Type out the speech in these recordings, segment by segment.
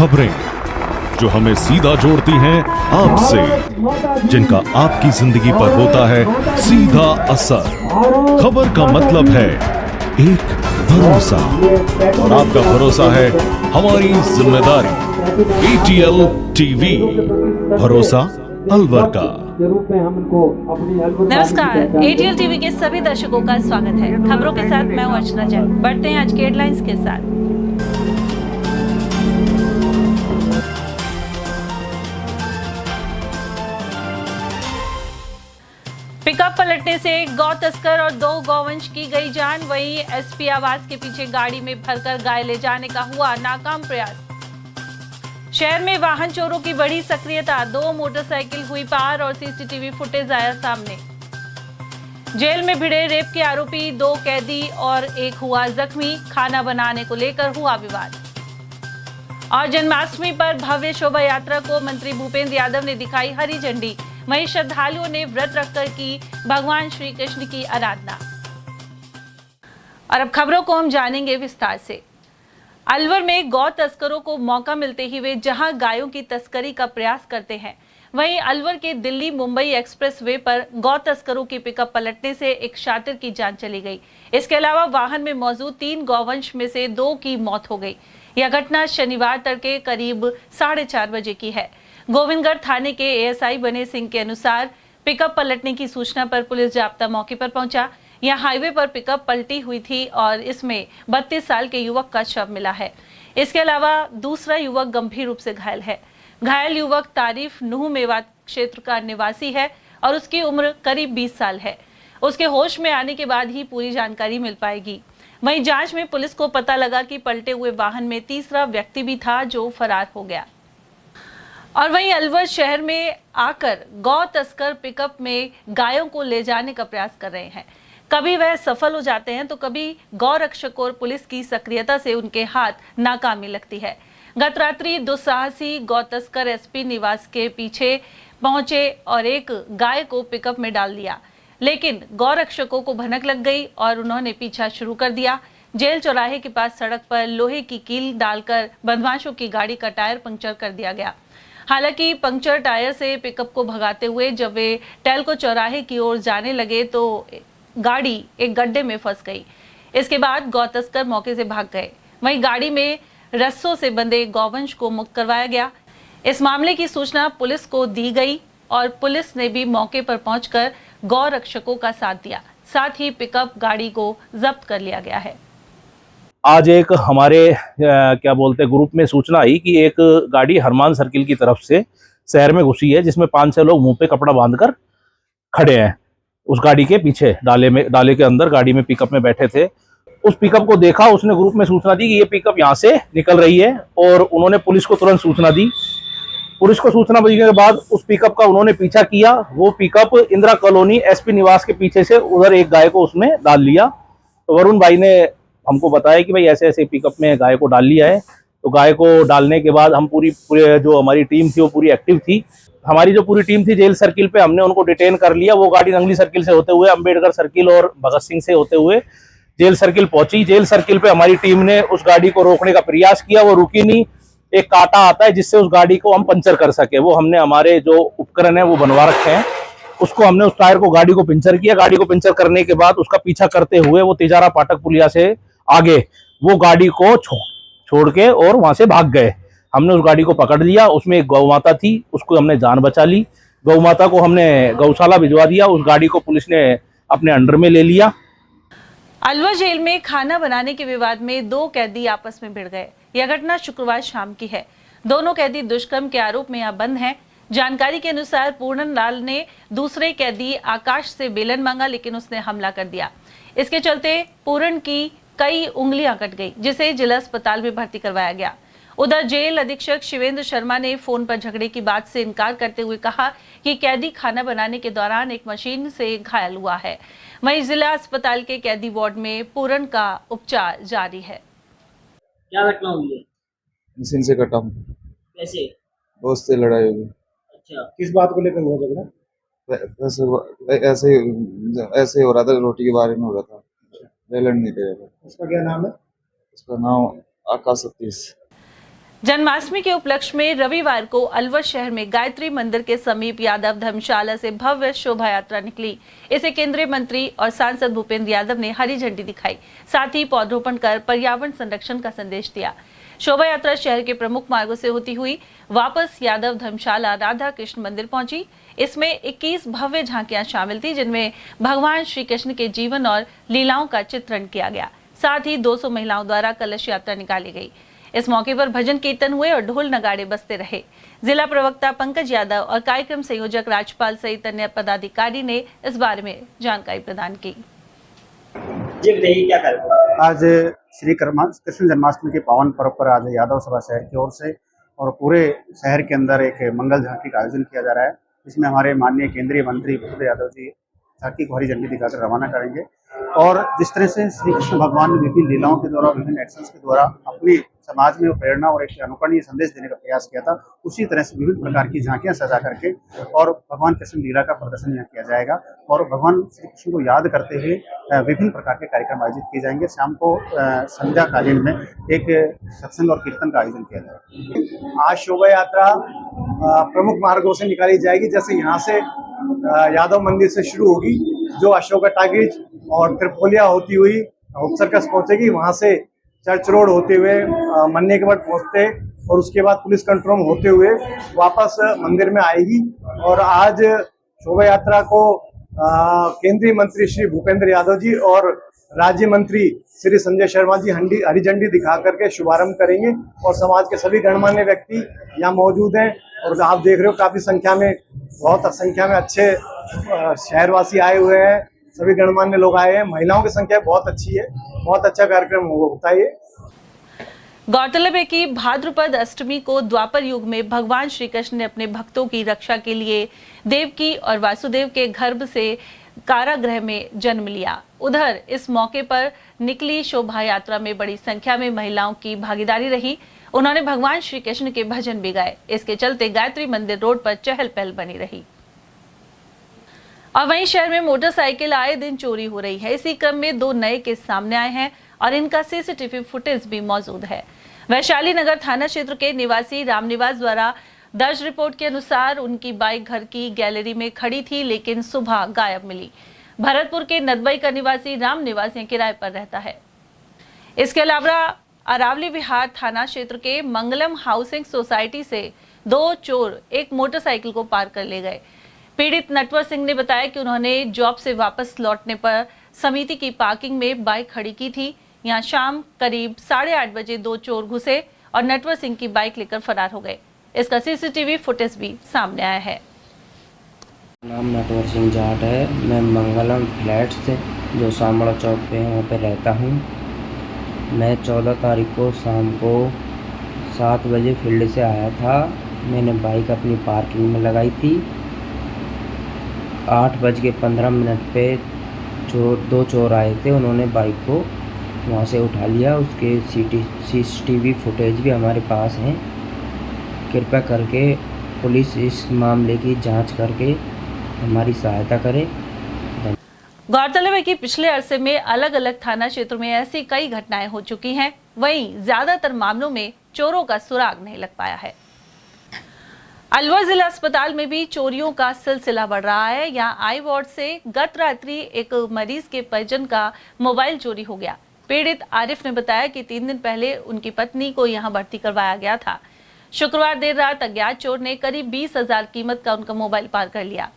खबरें जो हमें सीधा जोड़ती हैं आपसे, जिनका आपकी जिंदगी पर होता है सीधा असर। खबर का मतलब है एक भरोसा, और आपका भरोसा है हमारी जिम्मेदारी। ATL टीवी, भरोसा अलवर का। नमस्कार, ATL टीवी के सभी दर्शकों का स्वागत है। खबरों के साथ मैं हूं अर्चना जैन। बढ़ते हैं आज के हेडलाइंस के साथ। पिकअप पलटने से एक गौ तस्कर और 2 गौवंश की गई जान। वहीं SP आवास के पीछे गाड़ी में भरकर गाय ले जाने का हुआ नाकाम प्रयास। शहर में वाहन चोरों की बड़ी सक्रियता, 2 मोटरसाइकिल हुई पार और CCTV फुटेज आया सामने। जेल में भिड़े रेप के आरोपी 2 कैदी और 1 हुआ जख्मी। खाना बनाने को लेकर हुआ विवाद। और जन्माष्टमी पर भव्य शोभा यात्रा को मंत्री भूपेंद्र यादव ने दिखाई हरी झंडी। वहीं श्रद्धालुओं ने व्रत रखकर की भगवान श्री कृष्ण की आराधना। और अब खबरों को हम जानेंगे विस्तार से। अलवर में गौ तस्करों को मौका मिलते ही वे जहां गायों की तस्करी का प्रयास करते हैं, वहीं अलवर के दिल्ली मुंबई एक्सप्रेसवे पर गौ तस्करों की पिकअप पलटने से एक शातिर की जान चली गई। इसके अलावा वाहन में मौजूद 3 गौवंश में से 2 की मौत हो गई। यह घटना शनिवार तड़के करीब 4:30 बजे की है। गोविंदगढ़ थाने के ASI बने सिंह के अनुसार पिकअप पलटने की सूचना पर पुलिस जाब्ता मौके पर पहुंचा। यहां हाईवे पर पिकअप पलटी हुई थी और इसमें 32 साल के युवक का शव मिला है। इसके अलावा दूसरा युवक गंभीर रूप से घायल है। घायल युवक तारीफ नूह मेवात क्षेत्र का निवासी है और उसकी उम्र करीब 20 साल है। उसके होश में आने के बाद ही पूरी जानकारी मिल पाएगी। वहीं जांच में पुलिस को पता लगा कि पलटे हुए वाहन में तीसरा व्यक्ति भी था जो फरार हो गया। और वहीं अलवर शहर में आकर गौ तस्कर पिकअप में गायों को ले जाने का प्रयास कर रहे हैं। कभी वह सफल हो जाते हैं तो कभी गौ रक्षकों और पुलिस की सक्रियता से उनके हाथ नाकामी लगती है। गत रात्रि दुस्साहसी गौ तस्कर SP निवास के पीछे पहुंचे और एक गाय को पिकअप में डाल दिया, लेकिन गौ रक्षकों को भनक लग गई और उन्होंने पीछा शुरू कर दिया। जेल चौराहे के पास सड़क पर लोहे की कील डालकर बदमाशों की गाड़ी का टायर पंक्चर कर दिया गया। हालांकि पंक्चर टायर से पिकअप को भगाते हुए जब वे टेल्को चौराहे की ओर जाने लगे तो गाड़ी एक गड्ढे में फंस गई। इसके बाद गौ तस्कर मौके से भाग गए। वहीं गाड़ी में रस्सों से बंधे गौवंश को मुक्त करवाया गया। इस मामले की सूचना पुलिस को दी गई और पुलिस ने भी मौके पर पहुंचकर गौ रक्षकों का साथ दिया। साथ ही पिकअप गाड़ी को जब्त कर लिया गया है। आज एक हमारे ग्रुप में सूचना आई कि एक गाड़ी हरमान सर्किल की तरफ से शहर में घुसी है, जिसमें 5-6 लोग मुंह पे कपड़ा बांधकर खड़े हैं। उस गाड़ी के पीछे डाले के अंदर गाड़ी में पिकअप में बैठे थे। उस पिकअप को देखा, उसने ग्रुप में सूचना दी कि ये पिकअप यहाँ से निकल रही है और उन्होंने पुलिस को तुरंत सूचना दी। पुलिस को सूचना देने के बाद उस पिकअप का उन्होंने पीछा किया। वो पिकअप इंदिरा कॉलोनी SP निवास के पीछे से उधर एक गाय को उसमें डाल लिया। तो वरुण भाई ने हमको बताया कि भाई ऐसे ऐसे पिकअप में गाय को डाल लिया है। तो गाय को डालने के बाद हम पूरी जो हमारी टीम थी वो पूरी एक्टिव थी। हमारी जो पूरी टीम थी जेल सर्किल पे हमने उनको डिटेन कर लिया। वो गाड़ी नंगली सर्किल से होते हुए अंबेडकर सर्किल और भगत सिंह से होते हुए जेल सर्किल पहुंची। जेल सर्किल पे हमारी टीम ने उस गाड़ी को रोकने का प्रयास किया, वो रुकी नहीं। एक कांटा आता है जिससे उस गाड़ी को हम पंचर कर सके, वो हमने हमारे जो उपकरण है वो बनवा रखे हैं। उसको हमने उस टायर को गाड़ी को पंचर किया। गाड़ी को पंचर करने के बाद उसका पीछा करते हुए वो तिजारा पाठक पुलिया से आगे वो गाड़ी को छोड़ के और वहां से भाग गए। हमने उस गाड़ी को पकड़ लिया। उसमें एक गौ माता थी, उसको हमने जान बचा ली। गौ माता को हमने गौशाला भिजवा दिया। उस गाड़ी को पुलिस ने अपने अंडर में ले लिया। अलवर जेल में खाना बनाने के विवाद में 2 कैदी आपस में भिड़ गए। यह घटना शुक्रवार शाम की है। दोनों कैदी दुष्कर्म के आरोप में यहाँ बंद हैं। जानकारी के अनुसार पूर्णन लाल ने दूसरे कैदी आकाश से बेलन मांगा, लेकिन उसने हमला कर दिया। इसके चलते पूरण की कई उंगलियां कट गई, जिसे जिला अस्पताल में भर्ती करवाया गया। उधर जेल अधीक्षक शिवेंद्र शर्मा ने फोन पर झगड़े की बात से इनकार करते हुए कहा कि कैदी खाना बनाने के दौरान एक मशीन से घायल हुआ है। वहीं जिला अस्पताल के कैदी वार्ड में पूरण का उपचार जारी है। क्या घटना हुई है? मशीन से कटा हूँ। कैसे? दोस्त से लड़ाई होगी। अच्छा, किस बात को लेकर हुआ झगड़ा? ऐसे हो रहा था, रोटी के बारे में हो रहा था। बेलन नहीं दे रहा था। उसका क्या नाम है? उसका नाम आकाश सतीश। जन्माष्टमी के उपलक्ष्य में रविवार को अलवर शहर में गायत्री मंदिर के समीप यादव धर्मशाला से भव्य शोभा यात्रा निकली। इसे केंद्रीय मंत्री और सांसद भूपेंद्र यादव ने हरी झंडी दिखाई, साथ ही पौधरोपण कर पर्यावरण संरक्षण का संदेश दिया। शोभा यात्रा शहर के प्रमुख मार्गों से होती हुई वापस यादव धर्मशाला राधा कृष्ण मंदिर पहुंची। इसमें 21 भव्य झांकियां शामिल थी, जिनमें भगवान श्री कृष्ण के जीवन और लीलाओं का चित्रण किया गया। साथ ही 200 महिलाओं द्वारा कलश यात्रा निकाली गई। इस मौके पर भजन कीर्तन हुए और ढोल नगाड़े बजते रहे। जिला प्रवक्ता पंकज यादव और कार्यक्रम संयोजक राजपाल सहित अन्य पदाधिकारी ने इस बारे में जानकारी प्रदान की। जी बताइए क्या कार्यक्रम? आज श्री कृष्ण जन्माष्टमी के पावन पर्व पर आज यादव सभा शहर की ओर से और पूरे शहर के अंदर एक मंगल झांकी का आयोजन किया जा रहा है। इसमें हमारे माननीय केंद्रीय मंत्री भूपेंद्र यादव जी झांकी को हरी झंडी दिखाकर रवाना करेंगे। और जिस तरह से श्री कृष्ण भगवान ने विभिन्न लीलाओं के द्वारा, विभिन्न एक्शंस के द्वारा अपने समाज में प्रेरणा और एक अनुकरणीय संदेश देने का प्रयास किया था, उसी तरह से विभिन्न प्रकार की झांकियां सजा करके और भगवान कृष्ण लीला का प्रदर्शन यहाँ किया जाएगा। और भगवान श्री कृष्ण को याद करते हुए विभिन्न प्रकार के कार्यक्रम आयोजित किए जाएंगे। शाम को संध्या कालीन में एक सत्संग और कीर्तन का आयोजन किया जाएगा। आज शोभा यात्रा प्रमुख मार्गों से निकाली जाएगी। जैसे यहाँ से यादव मंदिर से शुरू होगी, जो अशोका टाकीज और त्रिपोलिया होती हुई होप सर्कस पहुंचेगी, वहां से चर्च रोड होते हुए मन्ने के बाद पहुंचते और उसके बाद पुलिस कंट्रोल होते हुए वापस मंदिर में आएगी। और आज शोभा यात्रा को केंद्रीय मंत्री श्री भूपेंद्र यादव जी और राज्य मंत्री श्री संजय शर्मा जी हरी झंडी दिखा करके शुभारंभ करेंगे। और समाज के सभी गणमान्य व्यक्ति यहाँ मौजूद हैं और आप देख रहे हो काफी संख्या में, बहुत संख्या में अच्छे शहरवासी आए हुए हैं, सभी गणमान्य लोग आए हैं। महिलाओं की संख्या बहुत अच्छी है, बहुत अच्छा कार्यक्रम होता है। गौरतलब है कि भाद्रपद अष्टमी को द्वापर युग में भगवान श्री कृष्ण ने अपने भक्तों की रक्षा के लिए देवकी और वासुदेव के गर्भ से कारागृह में जन्म लिया। उधर इस मौके पर निकली शोभा यात्रा में बड़ी संख्या में महिलाओं की भागीदारी रही। उन्होंने भगवान श्री कृष्ण के भजन भी गाए। इसके चलते गायत्री मंदिर रोड पर चहल पहल बनी रही। और वहीं शहर में मोटरसाइकिल आए दिन चोरी हो रही है। इसी क्रम में 2 नए केस सामने आए हैं और इनका सीसीटीवी फुटेज भी मौजूद है। वैशाली नगर थाना क्षेत्र के निवासी रामनिवास द्वारा दर्ज रिपोर्ट के अनुसार उनकी बाइक घर की गैलरी में खड़ी थी, लेकिन सुबह गायब मिली। भरतपुर के नदबई का निवासी रामनिवास यहाँ किराए पर रहता है। इसके अलावा अरावली विहार थाना क्षेत्र के मंगलम हाउसिंग सोसाइटी से 2 चोर एक मोटरसाइकिल को पार कर ले गए। पीड़ित नटवर सिंह ने बताया कि उन्होंने जॉब से वापस लौटने पर समिति की पार्किंग में बाइक खड़ी की थी। यहां शाम करीब 8:30 बजे 2 चोर घुसे और नटवर सिंह की बाइक लेकर फरार हो गए। इसका सीसीटीवी फुटेज भी सामने आया है। नाम नटवर सिंह जाट है। मैं मंगलम फ्लैट से जो सामड़ा चौक पे है वहाँ पे रहता हूँ। मैं 14 तारीख को शाम को 7 बजे फील्ड से आया था। मैंने बाइक अपनी पार्किंग में लगाई थी। 8:15 पे 2 चोर आए थे। उन्होंने बाइक को वहाँ से उठा लिया। उसके सीसीटीवी फुटेज भी हमारे पास हैं। कृपया करके पुलिस इस मामले की जांच करके हमारी सहायता करे। गौरतलब है कि पिछले अरसे में अलग अलग थाना क्षेत्रों में ऐसी कई घटनाएं हो चुकी हैं। वहीं ज्यादातर मामलों में चोरों का सुराग नहीं लग पाया है। अलवर जिला अस्पताल में भी चोरियों का सिलसिला बढ़ रहा है। यहाँ आई वार्ड से गत रात्रि एक मरीज के परिजन का मोबाइल चोरी हो गया। पीड़ित आरिफ ने बताया कि 3 दिन पहले उनकी पत्नी को यहाँ भर्ती करवाया गया था। शुक्रवार देर रात अज्ञात चोर ने करीब 20,000 कीमत का उनका मोबाइल पार कर लिया।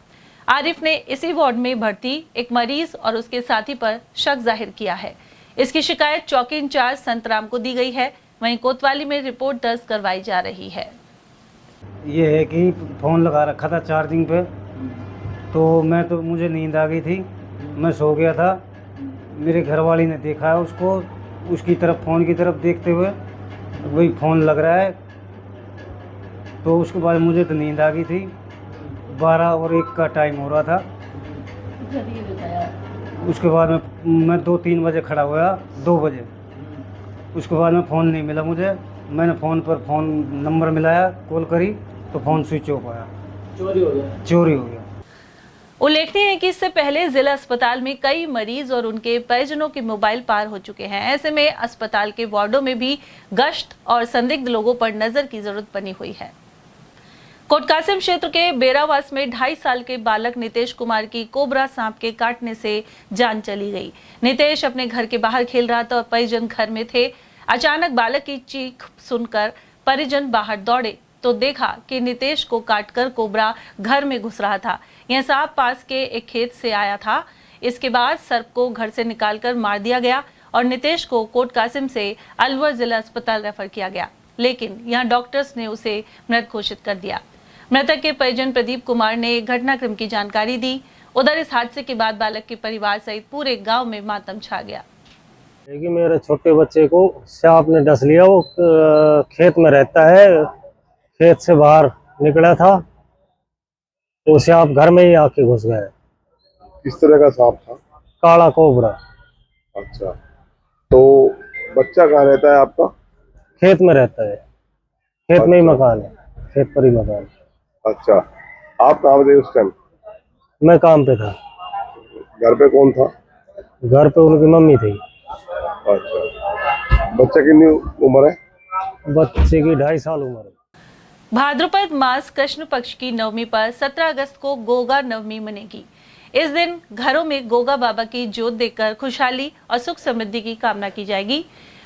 आरिफ ने इसी वार्ड में भर्ती एक मरीज और उसके साथी पर शक जाहिर किया है। इसकी शिकायत चौकी इंचार्ज संतराम को दी गई है। वहीं कोतवाली में रिपोर्ट दर्ज करवाई जा रही है। ये है कि फ़ोन लगा रखा था चार्जिंग पे, तो मुझे नींद आ गई थी। मैं सो गया था। मेरे घरवाली ने देखा उसको, उसकी तरफ फ़ोन की तरफ देखते हुए वही फ़ोन लग रहा है। तो उसके बाद मुझे तो नींद आ गई थी। 12 और 1 का टाइम हो रहा था। उसके बाद मैं 2-3 बजे खड़ा हुआ, 2 बजे। उसके बाद में फ़ोन नहीं मिला मुझे। मैंने फ़ोन नंबर मिलाया, कॉल करी तो फ़ोन स्विच ऑफ आया। चोरी हो गया। उल्लेखनीय है कि इससे पहले जिला अस्पताल में कई मरीज और उनके परिजनों के मोबाइल पार हो चुके हैं। ऐसे में अस्पताल के वार्डों में भी गश्त और संदिग्ध लोगों पर नजर की जरूरत बनी हुई है। कोटकासिम क्षेत्र के बेरावास में 2.5 साल के बालक नितेश कुमार की कोबरा सांप के काटने से जान चली गई। नितेश अपने घर के बाहर खेल रहा था और परिजन घर में थे। अचानक बालक की चीख सुनकर परिजन बाहर दौड़े तो देखा कि नितेश को काटकर कोबरा घर में घुस रहा था। यह सांप पास के एक खेत से आया था। इसके बाद सर्प को घर से निकालकर मार दिया गया और नितेश को कोटकासिम से अलवर जिला अस्पताल रेफर किया गया, लेकिन यहां डॉक्टर्स ने उसे मृत घोषित कर दिया। मृतक के परिजन प्रदीप कुमार ने घटनाक्रम की जानकारी दी। उधर इस हादसे के बाद बालक के परिवार सहित पूरे गांव में मातम छा गया। मेरे छोटे बच्चे को सांप ने डस लिया। वो खेत में रहता है, खेत से बाहर निकला था, वो सांप घर में ही आके घुस गया। किस तरह का सांप था? काला कोबरा। अच्छा, तो बच्चा कहाँ रहता है आपका? खेत में रहता है, खेत में ही मकान है, खेत पर ही मकान है। अच्छा, आप कहाँ थे उस टाइम? मैं काम पे था। घर पे कौन था? घर पे उनकी मम्मी थी। अच्छा, बच्चा कितनी उम्र है? बच्चे की 2.5 साल उम्र है। भाद्रपद मास कृष्ण पक्ष की नवमी पर 17 अगस्त को गोगा नवमी मनेगी। इस दिन घरों में गोगा बाबा की जोत देकर खुशहाली और सुख समृद्धि की कामना की जाएगी।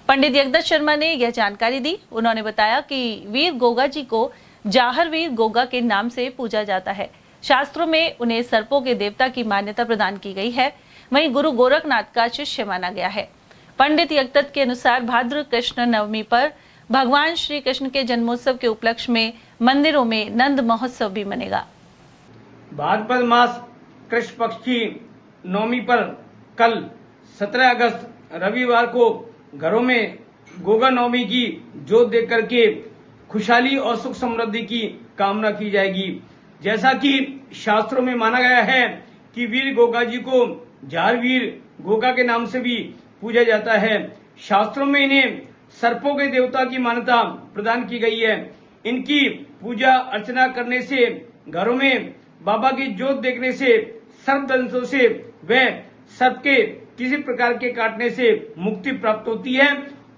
पंडित जगदत्त शर्मा ने यह जानकारी दी। उन्होंने बताया कि वीर गोगा जी को जाहर वीर गोगा के नाम से पूजा जाता है। शास्त्रों में उन्हें सर्पों के देवता की मान्यता प्रदान की गई है। वहीं गुरु गोरखनाथ का शिष्य माना गया है। पंडित जगदत्त के अनुसार भाद्र कृष्ण नवमी पर भगवान श्री कृष्ण के जन्मोत्सव के उपलक्ष्य में मंदिरों में नंद महोत्सव भी मनेगा। भाद्रपद मास कृष्ण पक्ष की नवमी पर कल 17 अगस्त रविवार को घरों में गोगा नवमी की जोत देख करके खुशहाली और सुख समृद्धि की कामना की जाएगी। जैसा कि शास्त्रों में माना गया है कि वीर गोगा जी को जारवीर गोगा के नाम से भी पूजा जाता है। शास्त्रों में इन्हें सर्पों के देवता की मान्यता प्रदान की गई है। इनकी पूजा अर्चना करने से, घरों में बाबा की जोत देखने से सर्पदंशों से व सर्प के किसी प्रकार के काटने से मुक्ति प्राप्त होती है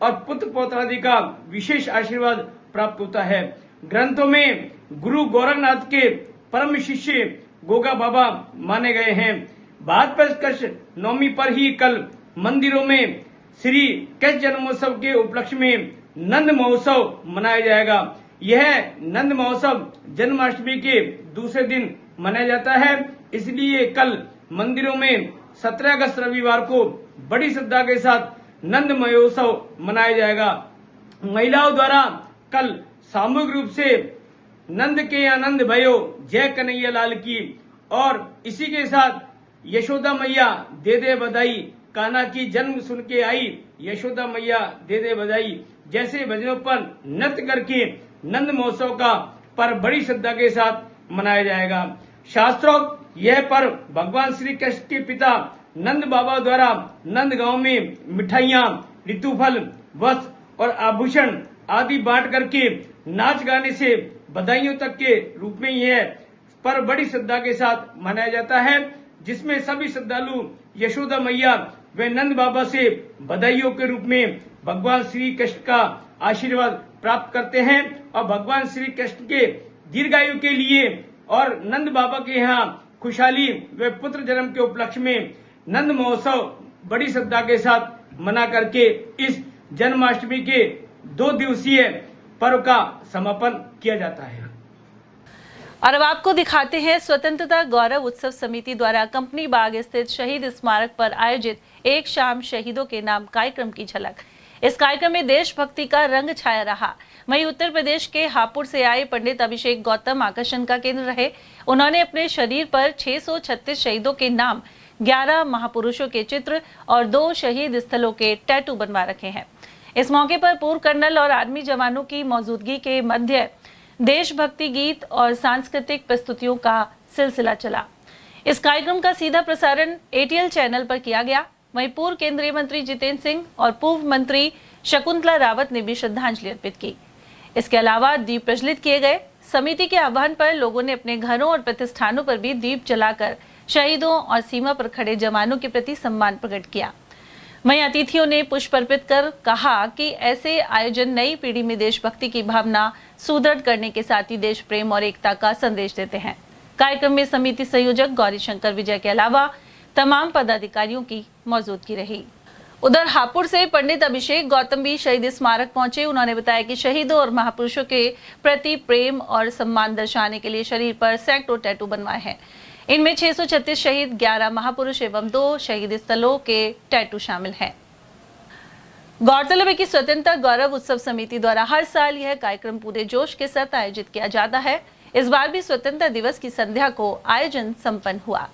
और पुत्र पौत्रादि का विशेष आशीर्वाद प्राप्त होता है। ग्रंथों में गुरु गोरखनाथ के परम शिष्य गोगा बाबा माने गए हैं। भाद्रपद कृष्ण नवमी पर ही कल मंदिरों में श्री कृष्ण जन्मोत्सव के उपलक्ष्य में नंद महोत्सव मनाया जाएगा। यह नंद महोत्सव जन्माष्टमी के दूसरे दिन मनाया जाता है। इसलिए कल मंदिरों में 17 अगस्त रविवार को बड़ी श्रद्धा के साथ नंद महोत्सव मनाया जाएगा। महिलाओं द्वारा कल सामूहिक रूप से नंद के आनंद भयो जय कन्हैया लाल की और इसी के साथ यशोदा मैया दे दे बधाई, कान्हा की जन्म सुन के आई, यशोदा मैया दे दे बधाई जैसे भजनों पर नृत्य करके नंद महोत्सव का पर्व बड़ी श्रद्धा के साथ मनाया जाएगा। शास्त्रोक्त यह पर्व भगवान श्री कृष्ण के पिता नंद बाबा द्वारा नंद गांव में मिठाइयां, ऋतुफल, वस्त्र और आभूषण आदि बांट करके नाच गाने से बधाइयों तक के रूप में यह पर्व बड़ी श्रद्धा के साथ मनाया जाता है, जिसमें सभी श्रद्धालु यशोदा मैया वे नंद बाबा से बधाइयों के रूप में भगवान श्री कृष्ण का आशीर्वाद प्राप्त करते हैं और भगवान श्री कृष्ण के दीर्घायु के लिए और नंद बाबा के यहाँ खुशहाली व पुत्र जन्म के उपलक्ष्य में नंद महोत्सव बड़ी श्रद्धा के साथ मना करके इस जन्माष्टमी के 2 दिवसीय पर्व का समापन किया जाता है। और अब आपको दिखाते हैं स्वतंत्रता गौरव उत्सव समिति द्वारा कंपनी बाग स्थित शहीद स्मारक पर आयोजित एक शाम शहीदों के नाम कार्यक्रम की झलक। इस कार्यक्रम में देशभक्ति का रंग छाया रहा। वहीं उत्तर प्रदेश के हापुड़ से आए पंडित अभिषेक गौतम आकर्षण का केंद्र रहे। उन्होंने अपने शरीर पर 636 शहीदों के नाम, 11 महापुरुषों के चित्र और 2 शहीद स्थलों के टैटू बनवा रखे हैं। इस मौके पर पूर्व कर्नल और आर्मी जवानों की मौजूदगी के मध्य देशभक्ति गीत और सांस्कृतिक प्रस्तुतियों का सिलसिला चला। इस कार्यक्रम का सीधा प्रसारण ATL चैनल पर किया गया। वहीं पूर्व केंद्रीय मंत्री जितेंद्र सिंह और पूर्व मंत्री शकुंतला रावत ने भी श्रद्धांजलि अर्पित की। इसके अलावा दीप प्रज्वलित किए गए। समिति के आह्वान पर लोगों ने अपने घरों और प्रतिष्ठानों पर भी दीप जलाकर शहीदों और सीमा पर खड़े जवानों के प्रति सम्मान प्रकट किया। वहीं अतिथियों ने पुष्प अर्पित कर कहा कि ऐसे आयोजन नई पीढ़ी में देशभक्ति की भावना सुदृढ़ करने के साथ ही देश प्रेम और एकता का संदेश देते हैं। कार्यक्रम में समिति संयोजक गौरी शंकर विजय के अलावा तमाम पदाधिकारियों की मौजूदगी रही। उधर हापुड़ से पंडित अभिषेक गौतम भी शहीद स्मारक पहुंचे। उन्होंने बताया कि शहीदों और महापुरुषों के प्रति प्रेम और सम्मान दर्शाने के लिए शरीर पर सैकड़ों टैटू बनवाए हैं। इनमें 636 शहीद, 11 महापुरुष एवं 2 शहीद स्थलों के टैटू शामिल हैं। गौरतलब है कि स्वतंत्रता गौरव उत्सव समिति द्वारा हर साल यह कार्यक्रम पूरे जोश के साथ आयोजित किया जाता है। इस बार भी स्वतंत्रता दिवस की संध्या को आयोजन संपन्न हुआ।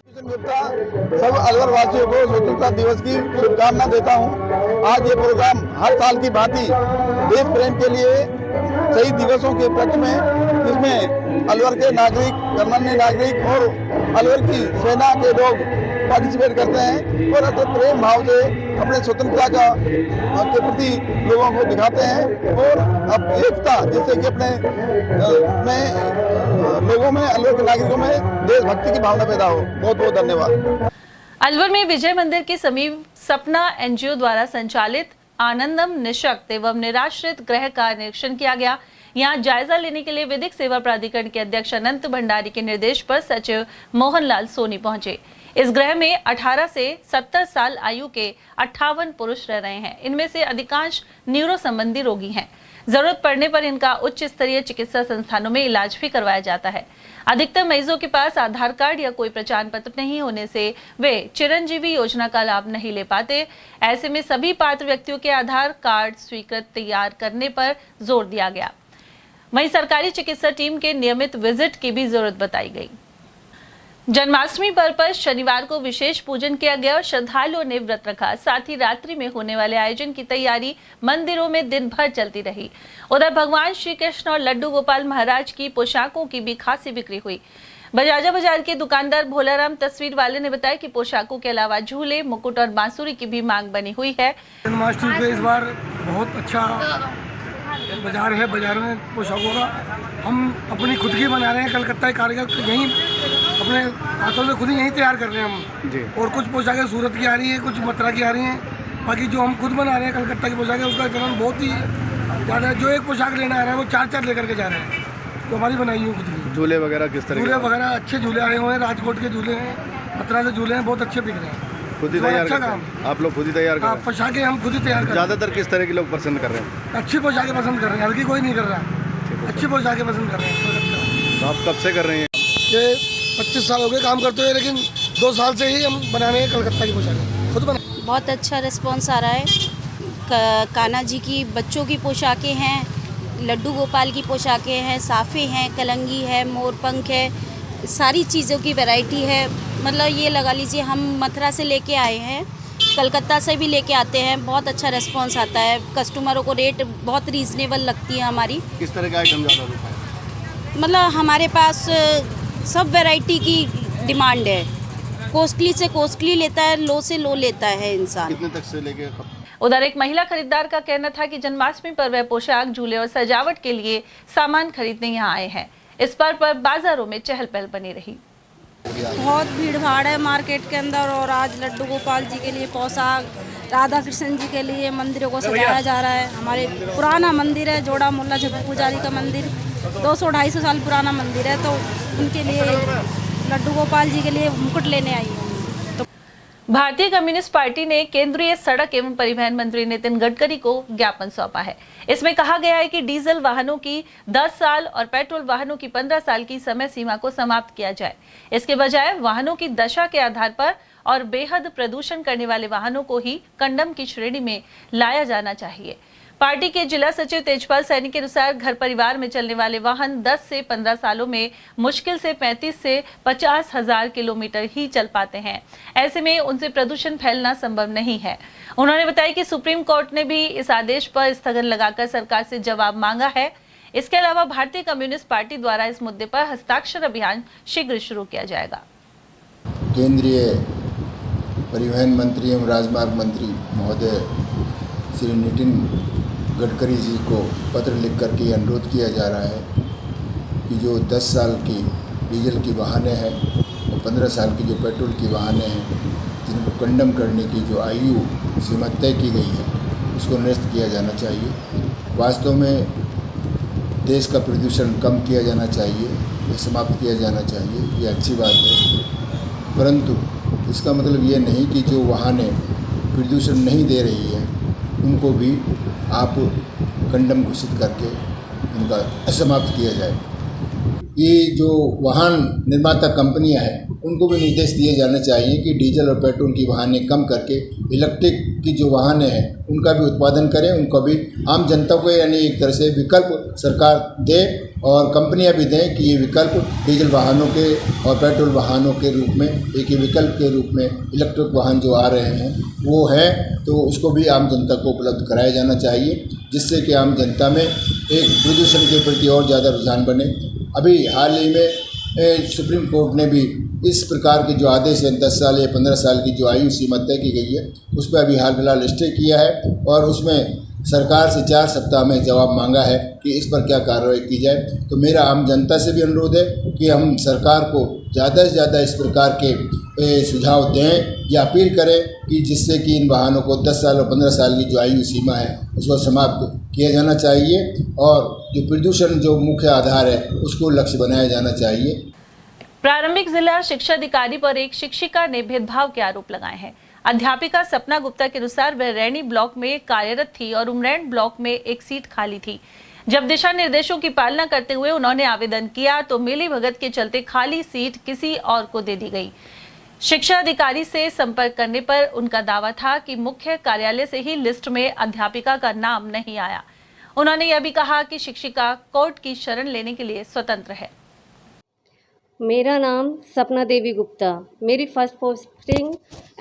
सब अलवर वासियों को स्वतंत्रता दिवस की शुभकामना देता हूं। आज ये प्रोग्राम हर साल की भांति देश प्रेम के लिए शहीद दिवसों के उपलक्ष्य में, इसमें अलवर के नागरिक, गणमान्य नागरिक और अलवर की सेना के लोग पार्टिसिपेट करते हैं और अपने प्रेम भाव से अपने स्वतंत्रता के प्रति लोगों को दिखाते हैं और अब एकता, जिससे कि अपने लोगों में, अलवर के नागरिकों में देशभक्ति की भावना पैदा हो। बहुत बहुत धन्यवाद। अलवर में विजय मंदिर के समीप सपना एनजीओ द्वारा संचालित आनंदम निःशक्त एवं निराश्रित गृह का निरीक्षण किया गया। यहाँ जायजा लेने के लिए विधिक सेवा प्राधिकरण के अध्यक्ष अनंत भंडारी के निर्देश पर सचिव मोहनलाल सोनी पहुंचे। इस गृह में 18 से 70 साल आयु के 58 पुरुष रह रहे हैं। इनमें से अधिकांश न्यूरो संबंधी रोगी हैं। जरूरत पड़ने पर इनका उच्च स्तरीय चिकित्सा संस्थानों में इलाज भी करवाया जाता है। अधिकतर मरीजों के पास आधार कार्ड या कोई पहचान पत्र नहीं होने से वे चिरंजीवी योजना का लाभ नहीं ले पाते। ऐसे में सभी पात्र व्यक्तियों के आधार कार्ड स्वीकृत तैयार करने पर जोर दिया गया। वहीं सरकारी चिकित्सा टीम के नियमित विजिट की भी जरूरत बताई गई। जन्माष्टमी पर्व पर शनिवार को विशेष पूजन किया गया और श्रद्धालुओं ने व्रत रखा। साथ ही रात्रि में होने वाले आयोजन की तैयारी मंदिरों में दिन भर चलती रही। उधर भगवान श्री कृष्ण और लड्डू गोपाल महाराज की पोशाकों की भी खासी बिक्री हुई। बजाजा बाजार के दुकानदार भोलाराम तस्वीर वाले ने बताया कि पोशाकों के अलावा झूले, मुकुट और बांसुरी की भी मांग बनी हुई है। जन्माष्टमी पे इस बार बहुत अच्छा बाजार है। बाजार में पोशाकों का हम अपनी खुद की बना रहे हैं। कलकत्ता के कारीगर यहीं अपने हाथों से खुद ही यहीं तैयार कर रहे हैं हम जी। और कुछ पोशाकें सूरत की आ रही हैं, कुछ मथुरा की आ रही हैं। बाकी जो हम खुद बना रहे हैं कलकत्ता की पोशाकें, उसका चलन बहुत ही ज़्यादा है। जो एक पोशाक लेना आ रहा है वो 4-4 लेकर के जा रहे हैं। तो हमारी बनाई हुई खुद की। झूले वगैरह किस तरह? झूले वगैरह अच्छे झूले आए हुए हैं। राजकोट के झूले हैं, मथुरा से झूले हैं, बहुत अच्छे बिक रहे हैं। खुद ही तैयार करते हैं आप लोग? खुद ही तैयार कर रहे हैं? पोशाकें हम खुद ही तैयार कर रहे हैं। ज़्यादातर किस तरह के लोग पसंद कर रहे हैं? अच्छी पोशाकें पसंद कर रहे हैं, हल्की कोई नहीं कर रहा, अच्छी पोशाकें पसंद कर रहे हैं। तो आप कब से कर रहे हैं? ये 25 साल हो गए काम करते हुए, लेकिन 2 साल से ही हम बना रहे हैं कलकत्ता की पोशाकें, खुद बना। बहुत अच्छा रिस्पॉन्स आ रहा है। कान्हा जी की बच्चों की पोशाकें हैं, लड्डू गोपाल की पोशाकें हैं, साफे हैं, कलंगी है, मोरपंख है, सारी चीज़ों की वैरायटी है। मतलब ये लगा लीजिए हम मथुरा से लेके आए हैं, कलकत्ता से भी लेके आते हैं। बहुत अच्छा रिस्पॉन्स आता है। कस्टमरों को रेट बहुत रीज़नेबल लगती है हमारी। किस तरह के आइटम ज़्यादा होता है? मतलब हमारे पास सब वैरायटी की डिमांड है। कॉस्टली से कॉस्टली लेता है, लो से लो लेता है इंसान। कितने तक से लेके? उधर एक महिला खरीदार का कहना था कि जन्माष्टमी पर वह पोशाक, झूले और सजावट के लिए सामान खरीदने यहाँ आए हैं। इस पर बाजारों में चहल पहल बनी रही। बहुत भीड़ भाड़ है मार्केट के अंदर। और आज लड्डू गोपाल जी के लिए पोशाक, राधा कृष्ण जी के लिए मंदिरों को सजाया जा रहा है। हमारे पुराना मंदिर है, जोड़ा मुल्ला झप्पू पुजारी का मंदिर, 200-250 साल पुराना मंदिर है। तो उनके लिए लड्डू गोपाल जी के लिए मुकुट लेने आई हूँ। भारतीय कम्युनिस्ट पार्टी ने केंद्रीय सड़क एवं परिवहन मंत्री नितिन गडकरी को ज्ञापन सौंपा है। इसमें कहा गया है कि डीजल वाहनों की 10 साल और पेट्रोल वाहनों की 15 साल की समय सीमा को समाप्त किया जाए। इसके बजाय वाहनों की दशा के आधार पर और बेहद प्रदूषण करने वाले वाहनों को ही कंडम की श्रेणी में लाया जाना चाहिए। पार्टी के जिला सचिव तेजपाल सैनी के अनुसार घर परिवार में चलने वाले वाहन 10 से 15 सालों में मुश्किल से 35 से 50 हजार किलोमीटर ही चल पाते हैं। ऐसे में उनसे प्रदूषण फैलना संभव नहीं है। उन्होंने बताया कि सुप्रीम कोर्ट ने भी इस आदेश पर स्थगन लगाकर सरकार से जवाब मांगा है। इसके अलावा भारतीय कम्युनिस्ट पार्टी द्वारा इस मुद्दे पर हस्ताक्षर अभियान शीघ्र शुरू किया जाएगा। केंद्रीय परिवहन मंत्री एवं राजमार्ग मंत्री महोदय श्री नितिन गडकरी जी को पत्र लिख करके अनुरोध किया जा रहा है कि जो 10 साल की डीजल की वाहनें हैं और 15 साल की जो पेट्रोल की वाहनें हैं जिनको कंडम करने की जो आयु सीमा तय की गई है उसको निरस्त किया जाना चाहिए। वास्तव में देश का प्रदूषण कम किया जाना चाहिए या समाप्त किया जाना चाहिए, ये अच्छी बात है, परंतु इसका मतलब ये नहीं कि जो वाहनें प्रदूषण नहीं दे रही है उनको भी आप कंडम घोषित करके उनका असमाप्त किया जाए। ये जो वाहन निर्माता कंपनियां हैं उनको भी निर्देश दिए जाने चाहिए कि डीजल और पेट्रोल की वाहनें कम करके इलेक्ट्रिक की जो वाहनें हैं उनका भी उत्पादन करें, उनको भी आम जनता को यानी एक तरह से विकल्प सरकार दे और कंपनियां भी दें कि ये विकल्प डीजल वाहनों के और पेट्रोल वाहनों के रूप में एक ही विकल्प के रूप में इलेक्ट्रिक वाहन जो आ रहे हैं वो है, तो उसको भी आम जनता को उपलब्ध कराया जाना चाहिए, जिससे कि आम जनता में एक प्रदूषण के प्रति और ज़्यादा रुझान बने। अभी हाल ही में सुप्रीम कोर्ट ने भी इस प्रकार के जो आदेश हैं 10 साल या 15 साल की जो आयु सीमा तय की गई है उस पर अभी हाल फिलहाल स्टे किया है और उसमें सरकार से 4 सप्ताह में जवाब मांगा है कि इस पर क्या कार्रवाई की जाए। तो मेरा आम जनता से भी अनुरोध है कि हम सरकार को ज़्यादा से ज़्यादा इस प्रकार के सुझाव दें या अपील करें कि जिससे कि इन वाहनों को 10 साल और 15 साल की जो आयु सीमा है उसको समाप्त किया जाना चाहिए और जो प्रदूषण जो मुख्य आधार है उसको लक्ष्य बनाया जाना चाहिए। प्रारंभिक जिला शिक्षा अधिकारी पर एक शिक्षिका ने भेदभाव के आरोप लगाए हैं। अध्यापिका सपना गुप्ता के अनुसार वह रैनी ब्लॉक में कार्यरत थी और उमरैन ब्लॉक में एक सीट खाली थी। जब दिशा निर्देशों की पालना करते हुए उन्होंने आवेदन किया तो मिली भगत के चलते खाली सीट किसी और को दे दी गई। शिक्षा अधिकारी से संपर्क करने पर उनका दावा था कि मुख्य कार्यालय से ही लिस्ट में अध्यापिका का नाम नहीं आया। उन्होंने यह भी कहा कि शिक्षिका कोर्ट की शरण लेने के लिए स्वतंत्र है। मेरा नाम सपना देवी गुप्ता, मेरी फर्स्ट पोस्टिंग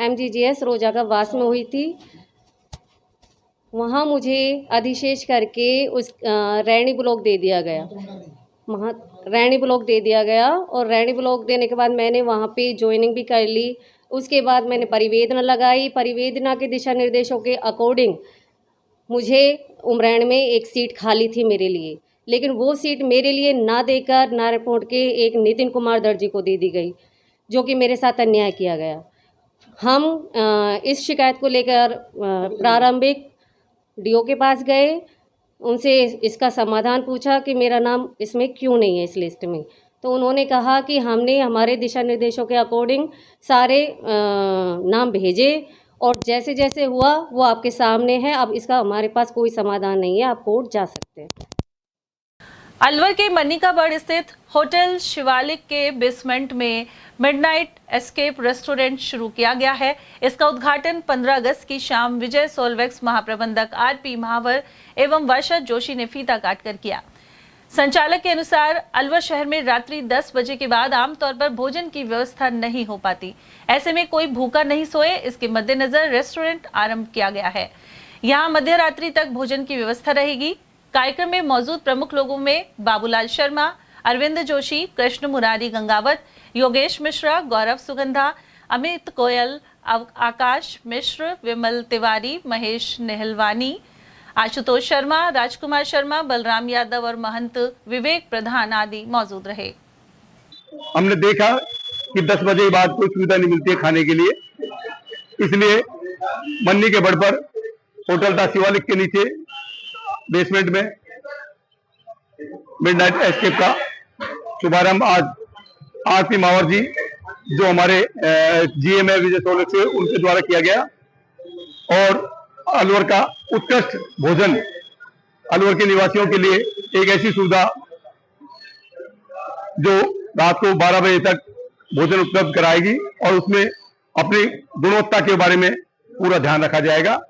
MGGS रोजागा वास में हुई थी। वहाँ मुझे अधिशेष करके उस रैनी ब्लॉक दे दिया गया, रैनी ब्लॉक दे दिया गया और रैनी ब्लॉक देने के बाद मैंने वहाँ पे ज्वाइनिंग भी कर ली। उसके बाद मैंने परिवेदना लगाई। परिवेदना के दिशा निर्देशों के अकॉर्डिंग मुझे उमरैन में एक सीट खाली थी मेरे लिए, लेकिन वो सीट मेरे लिए ना देकर नारायणपुर के एक नितिन कुमार दर्जी को दे दी गई, जो कि मेरे साथ अन्याय किया गया। हम इस शिकायत को लेकर प्रारंभिक DO के पास गए, उनसे इसका समाधान पूछा कि मेरा नाम इसमें क्यों नहीं है इस लिस्ट में। तो उन्होंने कहा कि हमने हमारे दिशा निर्देशों के अकॉर्डिंग सारे नाम भेजे और जैसे जैसे हुआ वो आपके सामने है। अब इसका हमारे पास कोई समाधान नहीं है, आप कोर्ट जा सकते हैं। अलवर के मनिकाबड़ स्थित होटल शिवालिक के बेसमेंट में मिडनाइट एस्केप रेस्टोरेंट शुरू किया गया है। इसका उद्घाटन 15 अगस्त की शाम विजय सोलवेक्स महाप्रबंधक RP महावर एवं वर्षा जोशी ने फीता काटकर किया। संचालक के अनुसार अलवर शहर में रात्रि 10 बजे के बाद आमतौर पर भोजन की व्यवस्था नहीं हो पाती। ऐसे में कोई भूखा नहीं सोए, इसके मद्देनजर रेस्टोरेंट आरंभ किया गया है। यहाँ मध्य रात्रि तक भोजन की व्यवस्था रहेगी। कार्यक्रम में मौजूद प्रमुख लोगों में बाबूलाल शर्मा, अरविंद जोशी, कृष्ण मुरारी गंगावत, योगेश मिश्रा, गौरव सुगंधा, अमित गोयल, आकाश मिश्र, विमल तिवारी, महेश नेहलवानी, आशुतोष शर्मा, राजकुमार शर्मा, बलराम यादव और महंत विवेक प्रधान आदि मौजूद रहे। हमने देखा कि 10 बजे के बाद कोई सुविधा नहीं मिलती है खाने के लिए, इसलिए मन्नी के बड़ पर होटल था शिवालिक के नीचे बेसमेंट में मिडनाइट एस्केप का शुभारंभ आज RP मावर जी जो हमारे GM है विजय सोलक से उनके द्वारा किया गया और अलवर का उत्कृष्ट भोजन अलवर के निवासियों के लिए एक ऐसी सुविधा जो रात को 12 बजे तक भोजन उपलब्ध कराएगी और उसमें अपनी गुणवत्ता के बारे में पूरा ध्यान रखा जाएगा।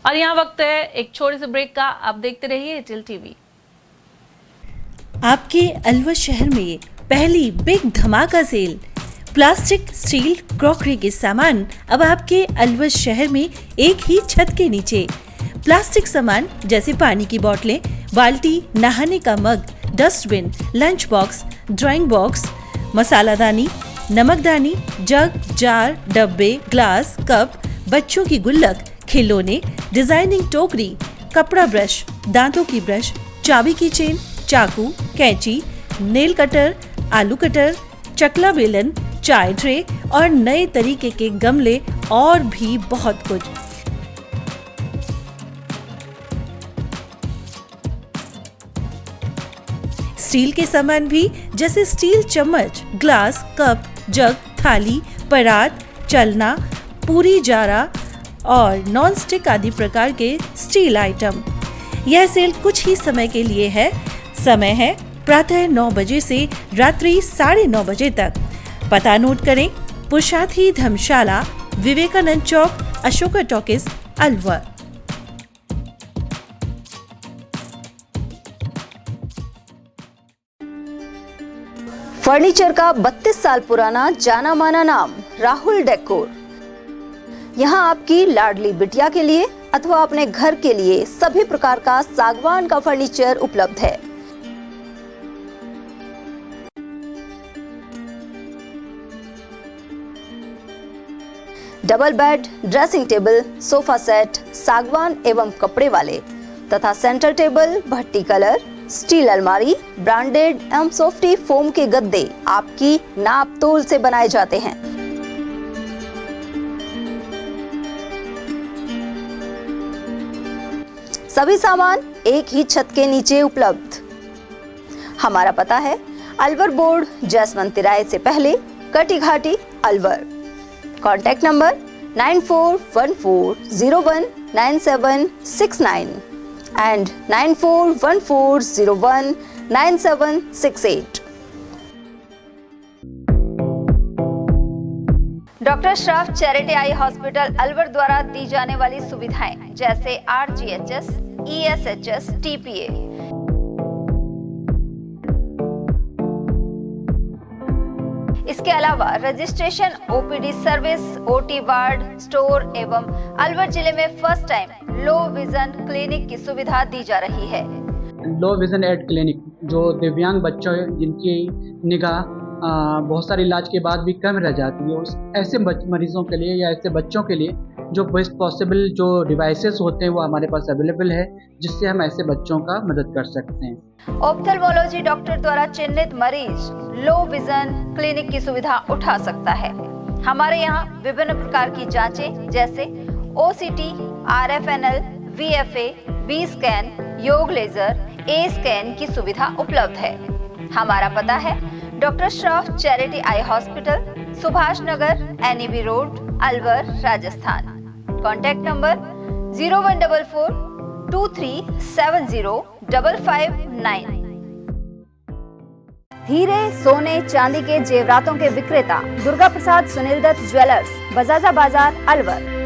और यहाँ वक्त है एक छोटे से ब्रेक का। आप देखते रहिए एयरटेल TV। आपके अलवर शहर में पहली बिग धमाका सेल, प्लास्टिक, स्टील, क्रॉकरी के सामान अब आपके अलवर शहर में एक ही छत के नीचे। प्लास्टिक सामान जैसे पानी की बोतलें, बाल्टी, नहाने का mug, dustbin, lunch box, drawing box, मसालादानी, नमकदानी, जग, जार, डब्बे, ग्लास, कप, बच्चों की गुल्लक, खिलौने, डिजाइनिंग टोकरी, कपड़ा ब्रश, दांतों की ब्रश, चाबी की चेन, चाकू, कैंची, नेल कटर, आलू कटर, चकला बेलन, चाय ट्रे और नए तरीके के गमले और भी बहुत कुछ। स्टील के सामान भी जैसे स्टील चम्मच, ग्लास, कप, जग, थाली, परात, चलना, पूरी जारा और नॉन स्टिक आदि प्रकार के स्टील आइटम। यह सेल कुछ ही समय के लिए है। समय है प्रातः 9 बजे से रात्रि 9:30 बजे तक। पता नोट करें, पुरुषार्थी धर्मशाला, विवेकानंद चौक, अशोका टॉकीज, अलवर। फर्नीचर का 32 साल पुराना जाना माना नाम राहुल डेकोर। यहाँ आपकी लाडली बिटिया के लिए अथवा अपने घर के लिए सभी प्रकार का सागवान का फर्नीचर उपलब्ध है। Double bed, dressing table, sofa set, सागवान एवं कपड़े वाले तथा सेंटर टेबल, भट्टी कलर, स्टील अलमारी, ब्रांडेड एवं सॉफ्टी फोम के गद्दे आपकी नाप तोल से बनाए जाते हैं। सभी सामान एक ही छत के नीचे उपलब्ध। हमारा पता है अलवर बोर्ड, जसवंत तिराहे से पहले, कटी घाटी, Alwar. Contact number 9414019769 and 9414019768। Doctor Shroff charity eye hospital Alwar द्वारा दी जाने वाली सुविधाएं जैसे RGHS, ESHS, TPA। इसके अलावा registration, OPD service, OT ward, store एवं अलवर जिले में first time low vision clinic की सुविधा दी जा रही है। लो विजन एड क्लिनिक जो दिव्यांग बच्चों जिनकी निगाह बहुत सारे इलाज के बाद भी कम रह जाती है, उस ऐसे मरीजों के लिए या ऐसे बच्चों के लिए जो बेस्ट पॉसिबल जो डिवाइसेस होते हैं वो हमारे पास अवेलेबल है, जिससे हम ऐसे बच्चों का मदद कर सकते हैं। ऑप्थेल्मोलॉजी डॉक्टर द्वारा चिन्हित मरीज लो विजन क्लिनिक की सुविधा उठा सकता है। हमारे यहाँ विभिन्न प्रकार की जांचें जैसे OCT, RFNL, VFA, B scan, YAG laser, A scan की सुविधा उपलब्ध है। हमारा पता है doctor Shroff charity eye hospital, Subhash Nagar, NEB road, Alwar, Rajasthan. Contact number 014423705559। हीरे, सोने, चांदी के जेवरातों के विक्रेता दुर्गा प्रसाद सुनील दत्त ज्वेलर्स, बजाजा बाजार, अलवर।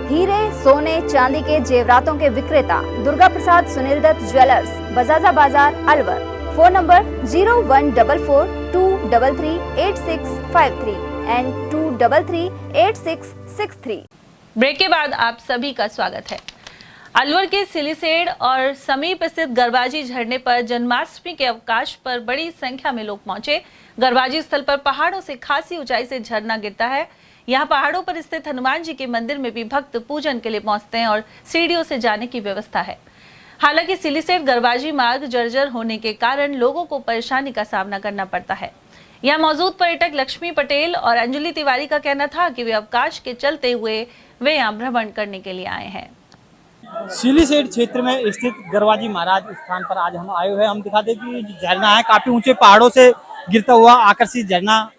हीरे, सोने, चांदी के जेवरातों के विक्रेता Durga Prasad Sunil Dutt jewellers, Bajaja Bazaar, Alwar. Phone number 0144233863 and 2338663। Break के बाद आप सभी का स्वागत है। अलवर के सिलीसेड और समीप स्थित गरबाजी झरने पर जन्माष्टमी के अवकाश पर बड़ी संख्या में लोग पहुंचे। गरबाजी स्थल पर पहाड़ों से खासी ऊंचाई से झरना गिरता है। यहाँ पहाड़ों पर स्थित हनुमान जी के मंदिर में भी भक्त पूजन के लिए पहुंचते हैं और सीढ़ियों से जाने की व्यवस्था है। हालांकि सिलीसेड गरबाजी मार्ग जर्जर होने के कारण लोगों को परेशानी का सामना करना पड़ता है। यहाँ मौजूद पर्यटक लक्ष्मी पटेल और अंजलि तिवारी का कहना था कि वे अवकाश के चलते हुए वे यहाँ भ्रमण करने के लिए आए हैं। सिलीसेड क्षेत्र में स्थित गरबाजी महाराज स्थान पर आज हम आए हुए हैं। हम दिखा दें कि झरना है, काफी ऊंचे पहाड़ों से गिरता हुआ आकर्षित झरना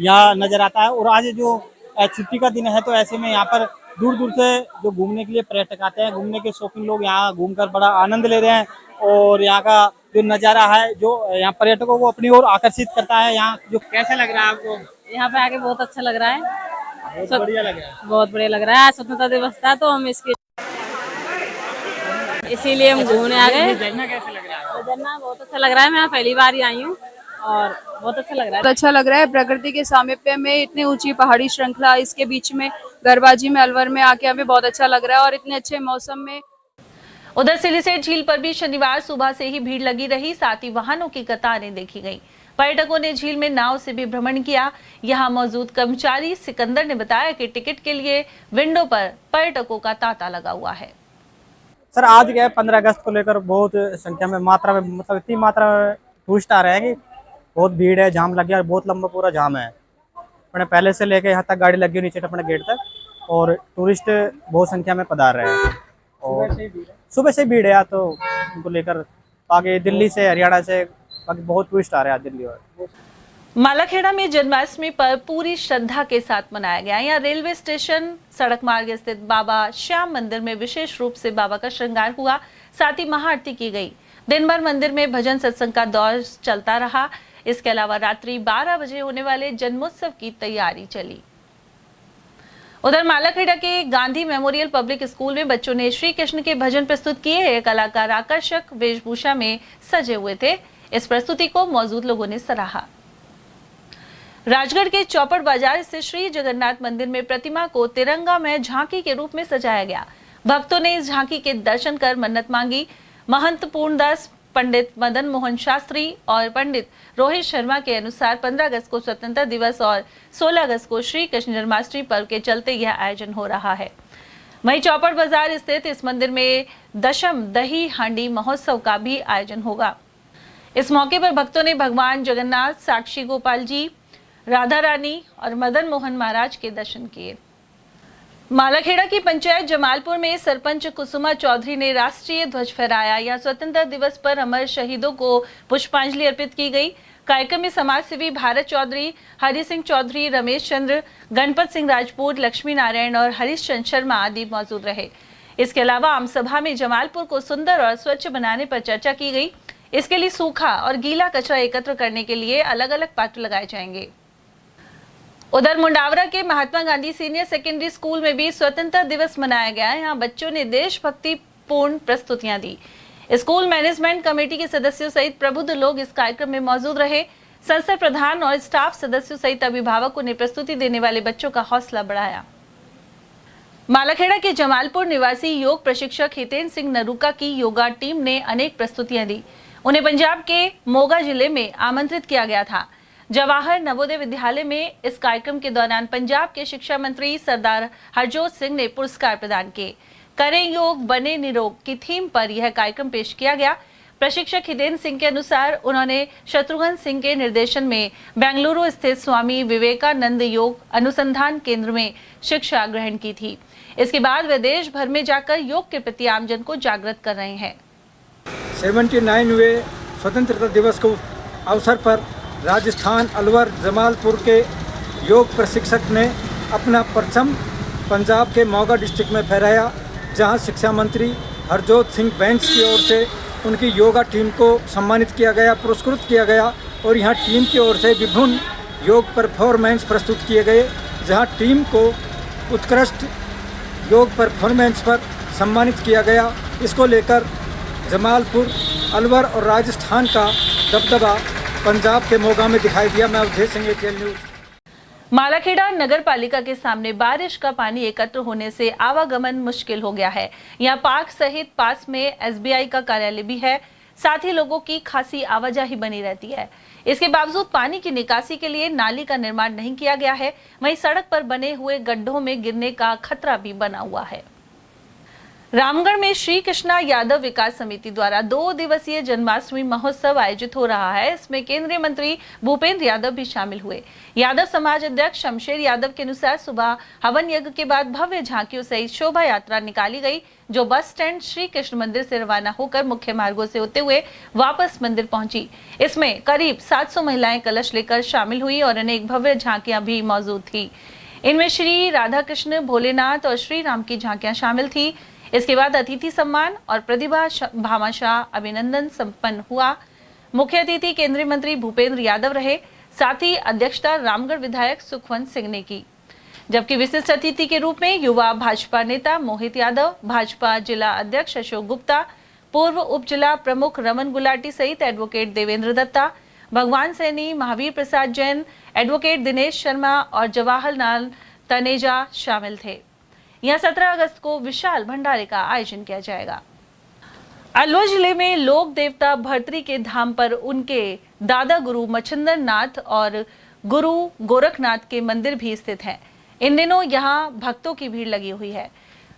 यहाँ नजर आता है। और आज जो छुट्टी का दिन है तो ऐसे में यहाँ पर दूर दूर से जो घूमने के लिए पर्यटक आते हैं, घूमने के शौकीन लोग यहाँ घूमकर बड़ा आनंद ले रहे हैं। और यहाँ का जो नज़ारा है जो यहाँ पर्यटकों को अपनी ओर आकर्षित करता है। यहाँ जो कैसा लग रहा है आपको? यहाँ पे आके बहुत अच्छा लग रहा है, बहुत बढ़िया लग रहा है। बहुत बढ़िया लग रहा है। स्वतंत्रता दिवस था तो हम इसीलिए हम घूमने आ गए। झरना कैसा लग रहा है? झरना बहुत अच्छा लग रहा है, मैं पहली बार ही आई हूँ और बहुत अच्छा लग रहा है। बहुत अच्छा लग रहा है, प्रकृति के सामीप्य में इतनी ऊंची पहाड़ी श्रृंखला, इसके बीच में गरबाजी में अलवर में आके हमें बहुत अच्छा लग रहा है और इतने अच्छे मौसम में। उधर सिलीसेट झील पर भी शनिवार सुबह से ही भीड़ लगी रही, साथ ही वाहनों की कतारें देखी गई। पर्यटकों ने झील में नाव से भी भ्रमण किया। यहां मौजूद कर्मचारी सिकंदर ने बताया कि टिकट के लिए विंडो पर पर्यटकों का तांता लगा हुआ है। सर आज गए 15 अगस्त को लेकर बहुत संख्या में मात्रा में मतलब इतनी मात्रा में टूरिस्ट आ रहे हैं कि बहुत भीड़ है, जाम लग गया, बहुत लंबा पूरा जाम है। मैंने पहले से लेकर यहाँ तक गाड़ी लगी हुई नीचे अपने गेट तक और टूरिस्ट बहुत संख्या में पधार रहे हैं और सुबह से भीड़ है। तो उनको लेकर आगे दिल्ली से, हरियाणा से बाकी बहुत टूरिस्ट आ रहे हैं दिल्ली। और मालाखेड़ा में जन्माष्टमी पर पूरी श्रद्धा के साथ मनाया गया। यहाँ रेलवे स्टेशन सड़क मार्ग स्थित बाबा श्याम मंदिर में विशेष रूप से बाबा का श्रृंगार हुआ, साथ ही महाआरती की गई। दिन भर मंदिर में भजन सत्संग का दौर चलता रहा। इसके अलावा रात्रि 12 बजे होने वाले जन्मोत्सव की तैयारी चली। उधर मालाखेड़ा के गांधी मेमोरियल पब्लिक स्कूल में बच्चों ने श्री कृष्ण के भजन प्रस्तुत किए। कलाकार आकर्षक वेशभूषा में सजे हुए थे। इस प्रस्तुति को मौजूद लोगों ने सराहा। राजगढ़ के चौपड़ बाजार स्थित श्री जगन्नाथ मंदिर में प्रतिमा को तिरंगा में झांकी के रूप में सजाया गया। भक्तों ने इस झांकी के दर्शन कर मन्नत मांगी। महंत पूर्णदास, पंडित मदन मोहन शास्त्री और पंडित रोहित शर्मा के अनुसार 15 अगस्त को स्वतंत्रता दिवस और 16 अगस्त को श्री कृष्ण जन्माष्टमी पर्व के चलते यह आयोजन हो रहा है। वहीं चौपड़ बाजार स्थित इस मंदिर में दशम दही हांडी महोत्सव का भी आयोजन होगा। इस मौके पर भक्तों ने भगवान जगन्नाथ, साक्षी गोपाल जी, राधा रानी और मदन मोहन महाराज के दर्शन किए। मालाखेड़ा की पंचायत जमालपुर में सरपंच कुसुमा चौधरी ने राष्ट्रीय ध्वज फहराया। यह स्वतंत्रता दिवस पर अमर शहीदों को पुष्पांजलि अर्पित की गई। कार्यक्रम में समाज सेवी भारत चौधरी, हरि सिंह चौधरी, रमेश चंद्र, गणपत सिंह राजपूत, लक्ष्मी नारायण और हरीश चंद्र शर्मा आदि मौजूद रहे। इसके अलावा आम सभा में जमालपुर को सुंदर और स्वच्छ बनाने पर चर्चा की गई। इसके लिए सूखा और गीला कचरा एकत्र करने के लिए अलग अलग पात्र लगाए जाएंगे। उधर मुंडावरा के Mahatma Gandhi senior secondary school में भी स्वतंत्रता दिवस मनाया गया। यहाँ बच्चों ने देशभक्ति पूर्ण प्रस्तुतियां दी। स्कूल मैनेजमेंट कमेटी के सदस्यों सहित प्रबुद्ध लोग इस कार्यक्रम में मौजूद रहे। संसद प्रधान और स्टाफ सदस्यों सहित अभिभावकों ने प्रस्तुति देने वाले बच्चों का हौसला बढ़ाया। मालाखेड़ा के जमालपुर निवासी योग प्रशिक्षक हितेन सिंह नरूका की योगा टीम ने अनेक प्रस्तुतियां दी। उन्हें पंजाब के मोगा जिले में आमंत्रित किया गया था। जवाहर नवोदय विद्यालय में इस कार्यक्रम के दौरान पंजाब के शिक्षा मंत्री सरदार हरजोत सिंह ने पुरस्कार प्रदान किए। करें योग बने निरोग की थीम पर यह कार्यक्रम पेश किया गया। प्रशिक्षक हितेन सिंह के अनुसार उन्होंने शत्रुघ्न सिंह के निर्देशन में बेंगलुरु स्थित स्वामी विवेकानंद योग अनुसंधान केंद्र में शिक्षा ग्रहण की थी। इसके बाद वे देश भर में जाकर योग के प्रति आमजन को जागृत कर रहे हैं। 79वें स्वतंत्रता दिवस को अवसर पर राजस्थान अलवर जमालपुर के योग प्रशिक्षक ने अपना परचम पंजाब के मोगा डिस्ट्रिक्ट में फहराया, जहां शिक्षा मंत्री हरजोत सिंह बेंच की ओर से उनकी योगा टीम को सम्मानित किया गया, पुरस्कृत किया गया और यहां टीम की ओर से विभिन्न योग परफॉर्मेंस प्रस्तुत किए गए, जहां टीम को उत्कृष्ट योग परफॉर्मेंस पर सम्मानित किया गया। इसको लेकर जमालपुर, अलवर और राजस्थान का दबदबा पंजाब के मोगा में दिखाई दिया। मैं अवधेश सिंह, एटीएन न्यूज़। मालाखेड़ा नगर पालिका के सामने बारिश का पानी एकत्र होने से आवागमन मुश्किल हो गया है। यहाँ पार्क सहित पास में एसबीआई का कार्यालय भी है, साथ ही लोगों की खासी आवाजाही बनी रहती है। इसके बावजूद पानी की निकासी के लिए नाली का निर्माण नहीं किया गया है। वहीं सड़क पर बने हुए गड्ढों में गिरने का खतरा भी बना हुआ है। रामगढ़ में श्री कृष्णा यादव विकास समिति द्वारा 2 दिवसीय जन्माष्टमी महोत्सव आयोजित हो रहा है। इसमें केंद्रीय मंत्री भूपेंद्र यादव भी शामिल हुए। यादव समाज अध्यक्ष शमशेर यादव के अनुसार सुबह हवन यज्ञ के बाद भव्य झांकियों सहित शोभा यात्रा निकाली गई, जो बस स्टैंड श्री कृष्ण मंदिर से रवाना होकर मुख्य मार्गों से होते हुए वापस मंदिर पहुंची। इसमें करीब 700 महिलाएं कलश लेकर शामिल हुई और अनेक भव्य झांकियां भी मौजूद थी। इनमें श्री राधा कृष्ण, भोलेनाथ और श्री राम की झांकियां शामिल थी। इसके बाद अतिथि सम्मान और प्रतिभा भामाशाह अभिनंदन संपन्न हुआ। मुख्य अतिथि केंद्रीय मंत्री भूपेंद्र यादव रहे, साथ ही अध्यक्षता रामगढ़ विधायक सुखवंत सिंह ने की, जबकि विशिष्ट अतिथि के रूप में युवा भाजपा नेता मोहित यादव, भाजपा जिला अध्यक्ष अशोक गुप्ता, पूर्व उप जिला प्रमुख रमन गुलाटी सहित एडवोकेट देवेंद्र दत्ता, भगवान सैनी, महावीर प्रसाद जैन, एडवोकेट दिनेश शर्मा और जवाहरलाल तनेजा शामिल थे। यहाँ 17 अगस्त को विशाल भंडारे का आयोजन किया जाएगा। अलवर जिले में लोक देवता भर्तरी के धाम पर उनके दादा गुरु मच्छिंद्र नाथ और गुरु गोरखनाथ के मंदिर भी स्थित हैं। इन दिनों यहाँ भक्तों की भीड़ लगी हुई है।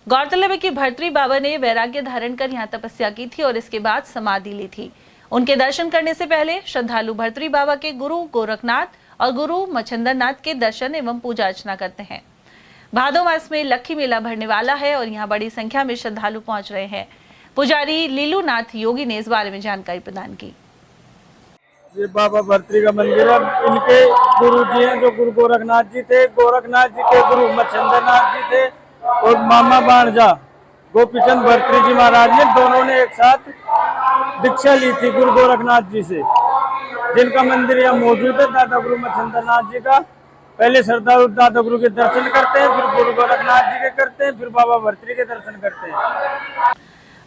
गौरतलब है कि भर्तरी बाबा ने वैराग्य धारण कर यहाँ तपस्या की थी और इसके बाद समाधि ली थी। उनके दर्शन करने से पहले श्रद्धालु भर्तरी बाबा के गुरु गोरखनाथ और गुरु मच्छिंद्र नाथ के दर्शन एवं पूजा अर्चना करते हैं। भादो मास में लक्खी मेला भरने वाला है और यहाँ बड़ी संख्या में श्रद्धालु पहुंच रहे हैं। पुजारी लीलू नाथ योगी ने इस बारे में जानकारी प्रदान की। ये बाबा भर्तरी का मंदिर है। इनके गुरु जी हैं जो गुरु गोरखनाथ जी थे। गोरखनाथ जी के गुरु मच्छिंद्र नाथ जी थे और मामा बाणजा गोपीचंद भर्तरी जी महाराज ने दोनों ने एक साथ दीक्षा ली थी गुरु गोरखनाथ जी से, जिनका मंदिर यहाँ मौजूद है। दादा गुरु मच्छिंद्र नाथ जी का पहले श्रद्धालु दादा गुरु के दर्शन करते हैं, फिर गुरु गोरखनाथ जी के करते हैं, फिर बाबा भर्तरी के दर्शन करते हैं।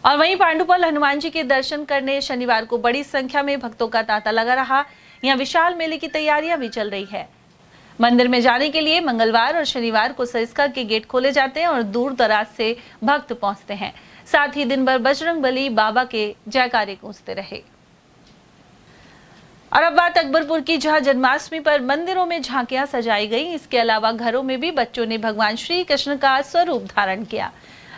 और वहीं पांडुपल हनुमान जी के दर्शन करने शनिवार को बड़ी संख्या में भक्तों का तांता लगा रहा। यहाँ विशाल मेले की तैयारियां भी चल रही है। मंदिर में जाने के लिए मंगलवार और शनिवार को सरिस्का के गेट खोले जाते हैं और दूर दराज से भक्त पहुंचते हैं। साथ ही दिन भर बजरंगबली बाबा के जयकारे गूंजते रहे। और अब बात अकबरपुर की, जहां जन्माष्टमी पर मंदिरों में झांकियां सजाई गई। इसके अलावा घरों में भी बच्चों ने भगवान श्री कृष्ण का स्वरूप धारण किया।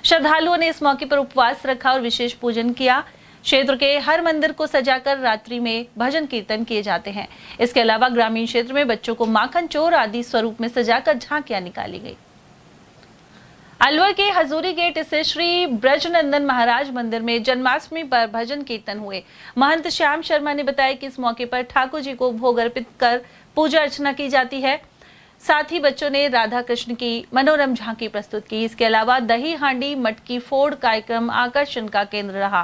श्रद्धालुओं ने इस मौके पर उपवास रखा और विशेष पूजन किया। क्षेत्र के हर मंदिर को सजाकर रात्रि में भजन कीर्तन किए जाते हैं। इसके अलावा ग्रामीण क्षेत्र में बच्चों को माखन चोर आदि स्वरूप में सजाकर झांकियां निकाली गई। अलवर के हजूरी गेट स्थित श्री ब्रजनंदन महाराज मंदिर में जन्माष्टमी पर भजन कीर्तन हुए। महंत श्याम शर्मा ने बताया कि इस मौके पर ठाकुर जी को भोग अर्पित कर पूजा अर्चना की जाती है। साथ ही बच्चों ने राधा कृष्ण की मनोरम झांकी प्रस्तुत की। इसके अलावा दही हांडी मटकी फोड़ कार्यक्रम आकर्षण का केंद्र रहा।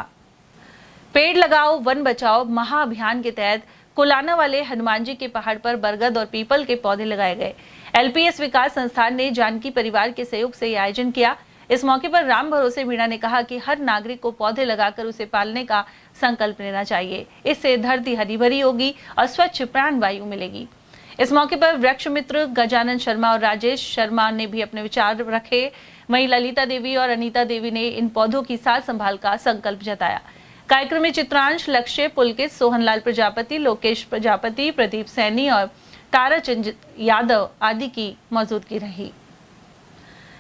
पेड़ लगाओ वन बचाओ महाअभियान के तहत कुलाना वाले हनुमान जी के पहाड़ पर बरगद और पीपल के पौधे लगाए गए। एलपीएस विकास संस्थान ने जानकी परिवार के सहयोग से आयोजन किया। इस मौके पर राम भरोसे मीणा ने कहा कि हर नागरिक को पौधे लगाकर उसे पालने का संकल्प लेना चाहिए। इससे धरती हरी भरी होगी और स्वच्छ प्राण वायु मिलेगी। इस मौके पर वृक्ष मित्र गजानन शर्मा और राजेश शर्मा ने भी अपने विचार रखे। वहीं ललिता देवी और अनीता देवी ने इन पौधों की सार संभाल का संकल्प जताया। कार्यक्रम में चित्रांश, लक्ष्य, पुलकित, सोहनलाल प्रजापति, लोकेश प्रजापति, प्रदीप सैनी और ताराचंद यादव आदि की मौजूदगी रही।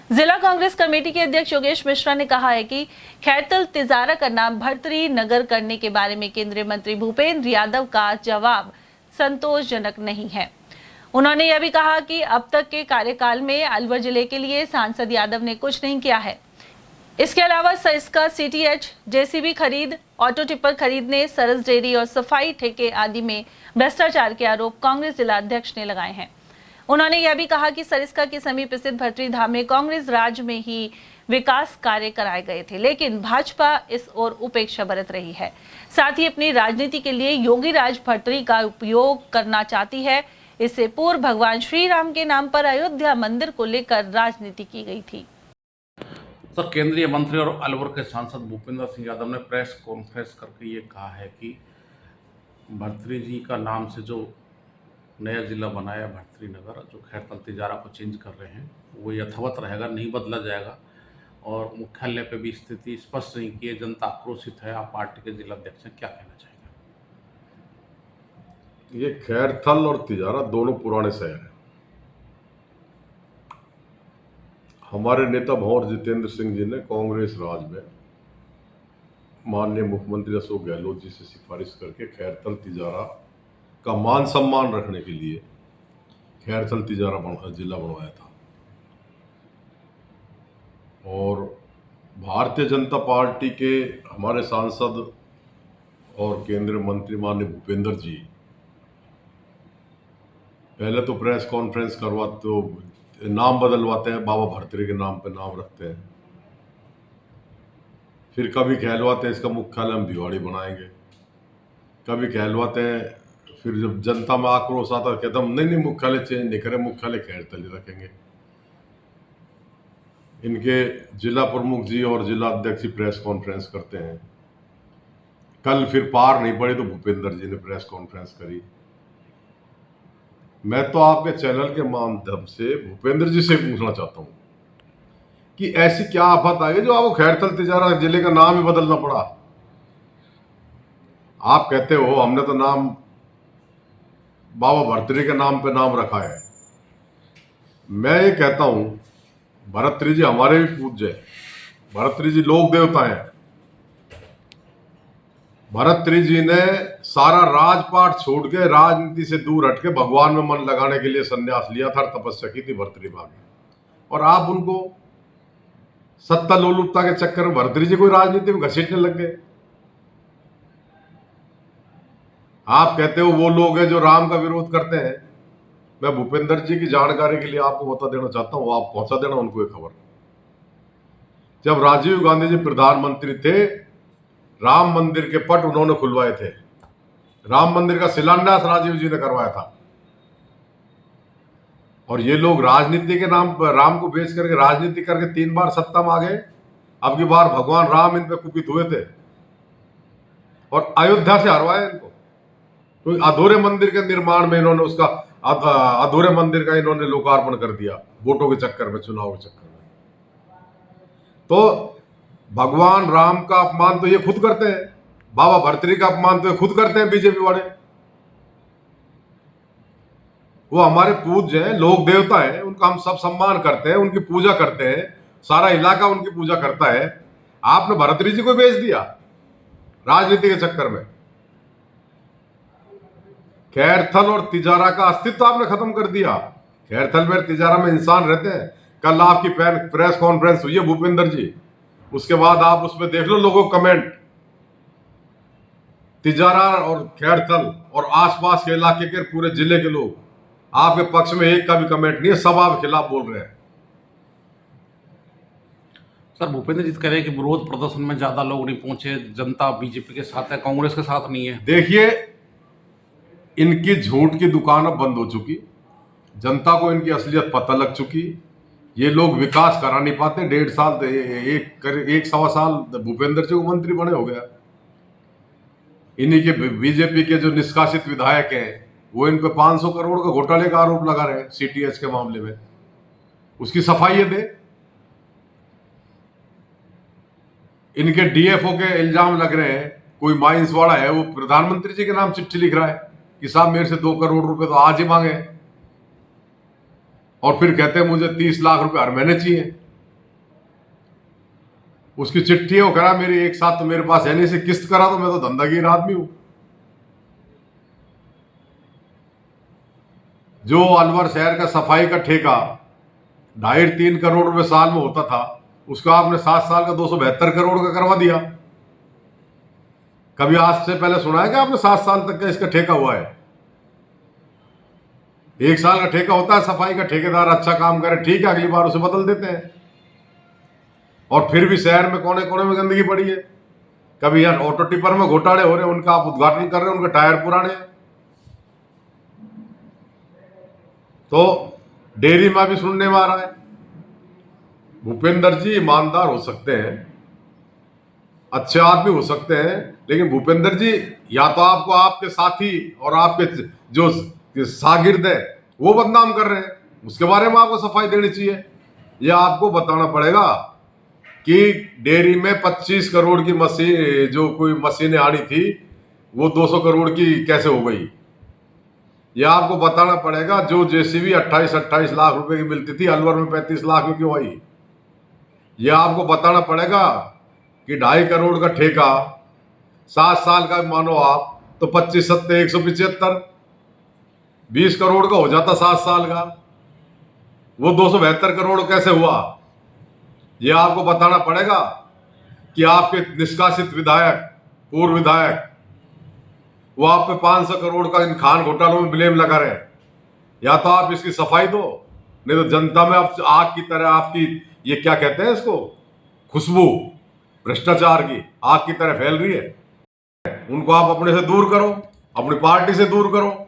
जिला कांग्रेस कमेटी के अध्यक्ष योगेश मिश्रा ने कहा है कि खैरतल तिजारा का नाम भर्तरी नगर करने के बारे में केंद्रीय मंत्री भूपेंद्र यादव का जवाब संतोषजनक नहीं है। उन्होंने यह भी कहा कि अब तक के कार्यकाल में अलवर जिले के लिए सांसद यादव ने कुछ नहीं किया है। इसके अलावा सरिस्का सीटीएच, जेसीबी खरीद, ऑटो टिप्पर खरीदने, सरस डेयरी और सफाई ठेके आदि में भ्रष्टाचार के आरोप कांग्रेस जिला अध्यक्ष ने लगाए हैं। उन्होंने यह भी कहा कि सरिस्का के समीप स्थित भर्तरी धाम में कांग्रेस राज में ही विकास कार्य कराए गए थे, लेकिन भाजपा इस ओर उपेक्षा बरत रही है। साथ ही अपनी राजनीति के लिए योगी राज भर्तरी का उपयोग करना चाहती है। इससे पूर्व भगवान श्री राम के नाम पर अयोध्या मंदिर को लेकर राजनीति की गई थी। तो केंद्रीय मंत्री और अलवर के सांसद भूपेंद्र सिंह यादव ने प्रेस कॉन्फ्रेंस करके ये कहा है कि भर्तरी जी का नाम से जो नया जिला बनाया भर्तरी नगर, जो खैरतल तिजारा को चेंज कर रहे हैं, वो यथावत रहेगा, नहीं बदला जाएगा। और मुख्यालय पे भी स्थिति स्पष्ट नहीं की है, जनता आक्रोशित है। आप पार्टी के जिला अध्यक्ष हैं, क्या कहना चाहेंगे? ये खैरथल और तिजारा दोनों पुराने शहर हैं। हमारे नेता भंवर जितेंद्र सिंह जी ने कांग्रेस राज में माननीय मुख्यमंत्री अशोक गहलोत जी से सिफारिश करके खैरथल तिजारा का मान सम्मान रखने के लिए खैरथल तिजारा जिला बनवाया था। और भारतीय जनता पार्टी के हमारे सांसद और केंद्रीय मंत्री माननीय भूपेंद्र जी पहले तो प्रेस कॉन्फ्रेंस करवाते, तो नाम बदलवाते हैं, बाबा भर्तरी के नाम पे नाम रखते हैं। फिर कभी कहलवाते हैं इसका मुख्यालय हम भिवाड़ी बनाएंगे, कभी कहलवाते हैं, फिर जब जनता में आक्रोश आता है कहते हम नहीं मुख्यालय चेंज नहीं करें, मुख्यालय खैरतल ही रखेंगे। इनके जिला प्रमुख जी और जिला अध्यक्ष प्रेस कॉन्फ्रेंस करते हैं, कल फिर पार नहीं पड़ी तो भूपेंद्र जी ने प्रेस कॉन्फ्रेंस करी। मैं तो आपके चैनल के माध्यम से भूपेंद्र जी से पूछना चाहता हूं कि ऐसी क्या आफत आई जो आपको खैरथल तिजारा जिले का नाम ही बदलना पड़ा। आप कहते हो हमने तो नाम बाबा भर्तृहरि के नाम पे नाम रखा है। मैं ये कहता हूं भर्तृहरि जी हमारे भी पूज्य है, भर्तृहरि जी लोक देवता हैं। भर्तृहरि जी ने सारा राजपाट छोड़ के राजनीति से दूर हटके भगवान में मन लगाने के लिए संन्यास लिया था, तपस्या की थी भर्तृहरि भाभी। और आप उनको सत्ता लोलुपता के चक्कर में भर्तृहरि जी कोई राजनीति में घसीटने लग गए। आप कहते हो वो लोग हैं जो राम का विरोध करते हैं। मैं भूपेंद्र जी की जानकारी के लिए आपको बता देना चाहता हूं, आप पहुंचा देना उनको एक खबर। जब राजीव गांधी जी प्रधानमंत्री थे, राम मंदिर के पट उन्होंने खुलवाए थे। राम मंदिर का शिलान्यास राजीव जी ने करवाया था। और ये लोग राजनीति के नाम पर राम को बेच करके राजनीति करके 3 बार सत्ता में आ गए। अब की बार भगवान राम इन पे कुपित हुए थे और अयोध्या से हरवाए इनको। तो अधूरे मंदिर के निर्माण में इन्होंने उसका अधूरे मंदिर का इन्होंने लोकार्पण कर दिया वोटों के चक्कर में, चुनाव के चक्कर में। तो भगवान राम का अपमान तो ये खुद करते हैं, बाबा भर्तृहरि का अपमान तो ये खुद करते हैं बीजेपी वाले। वो हमारे पूज्य हैं, लोक देवता हैं, उनका हम सब सम्मान करते हैं, उनकी पूजा करते हैं, सारा इलाका उनकी पूजा करता है। आपने भर्तृहरि जी को बेच दिया राजनीति के चक्कर में। खैरथल और तिजारा का अस्तित्व आपने खत्म कर दिया। खैरथल में तिजारा में इंसान रहते हैं। कल आपकी प्रेस कॉन्फ्रेंस हुई है भूपेंद्र जी, उसके बाद आप उसमें देख लो लोगों को कमेंट। तिजारा और खैरथल और आसपास के इलाके के पूरे जिले के लोग आपके पक्ष में एक का भी कमेंट नहीं है, सब आपके खिलाफ बोल रहे हैं। सर भूपेंद्र जी कह रहे हैं कि विरोध प्रदर्शन में ज्यादा लोग नहीं पहुंचे, जनता बीजेपी के साथ है, कांग्रेस के साथ नहीं है। देखिए, इनकी झूठ की दुकान अब बंद हो चुकी, जनता को इनकी असलियत पता लग चुकी। ये लोग विकास करा नहीं पाते। 1.5 साल एक सवा साल भूपेंद्र जी को मंत्री बने हो गया। इन्हीं के बीजेपी के जो निष्कासित विधायक हैं वो इन पे 500 करोड़ का घोटाले का आरोप लगा रहे हैं सीटीएच के मामले में। उसकी सफाई ये दे। इनके डीएफओ के इल्जाम लग रहे हैं, कोई माइंस वाला है वो प्रधानमंत्री जी के नाम चिट्ठी लिख रहा है कि साहब मेरे से 2 करोड़ रुपए तो आज ही मांगे, और फिर कहते हैं मुझे 30 लाख रुपए हर महीने चाहिए। उसकी चिट्ठी है, वो करा मेरी एक साथ तो मेरे पास है नहीं, से किस्त करा तो मैं तो धंधागीर आदमी हूं। जो अलवर शहर का सफाई का ठेका 2.5-3 करोड़ रुपए साल में होता था, उसका आपने 7 साल का 272 करोड़ का करवा दिया। कभी आज से पहले सुना है कि आपने 7 साल तक का इसका ठेका हुआ है? 1 साल का ठेका होता है सफाई का। ठेकेदार अच्छा काम करे, ठीक है, अगली बार उसे बदल देते हैं। और फिर भी शहर में कोने कोने में गंदगी पड़ी है। कभी यार ऑटो टिपर में घोटाले हो रहे हैं, उनका आप उद्घाटन कर रहे हैं, उनके टायर पुराने हैं। तो डेयरी में भी सुनने में आ रहा है। भूपेंद्र जी ईमानदार हो सकते हैं, अच्छे आदमी हो सकते हैं, लेकिन भूपेंद्र जी या तो आपको आपके साथी और आपके जो शागिर्द है वो बदनाम कर रहे हैं, उसके बारे में आपको सफाई देनी चाहिए। यह आपको बताना पड़ेगा कि डेयरी में 25 करोड़ की मशीन, जो कोई मशीनें आनी थी, वो 200 करोड़ की कैसे हो गई। यह आपको बताना पड़ेगा जो जेसीबी 28 लाख रुपए की मिलती थी, अलवर में 35 लाख में क्यों आई। यह आपको बताना पड़ेगा कि 2.5 करोड़ का ठेका 7 साल का मानो आप, तो 25 सत्ते 175, 20 करोड़ का हो जाता 7 साल का, वो 272 करोड़ कैसे हुआ। यह आपको बताना पड़ेगा कि आपके निष्कासित विधायक, पूर्व विधायक, वो आप पे 500 करोड़ का इन खान घोटालों में ब्लेम लगा रहे हैं। या तो आप इसकी सफाई दो, नहीं तो जनता में अब आग की तरह आपकी, ये क्या कहते हैं इसको, खुशबू भ्रष्टाचार की आग की तरह फैल रही है। उनको आप अपने से दूर करो, अपनी पार्टी से दूर करो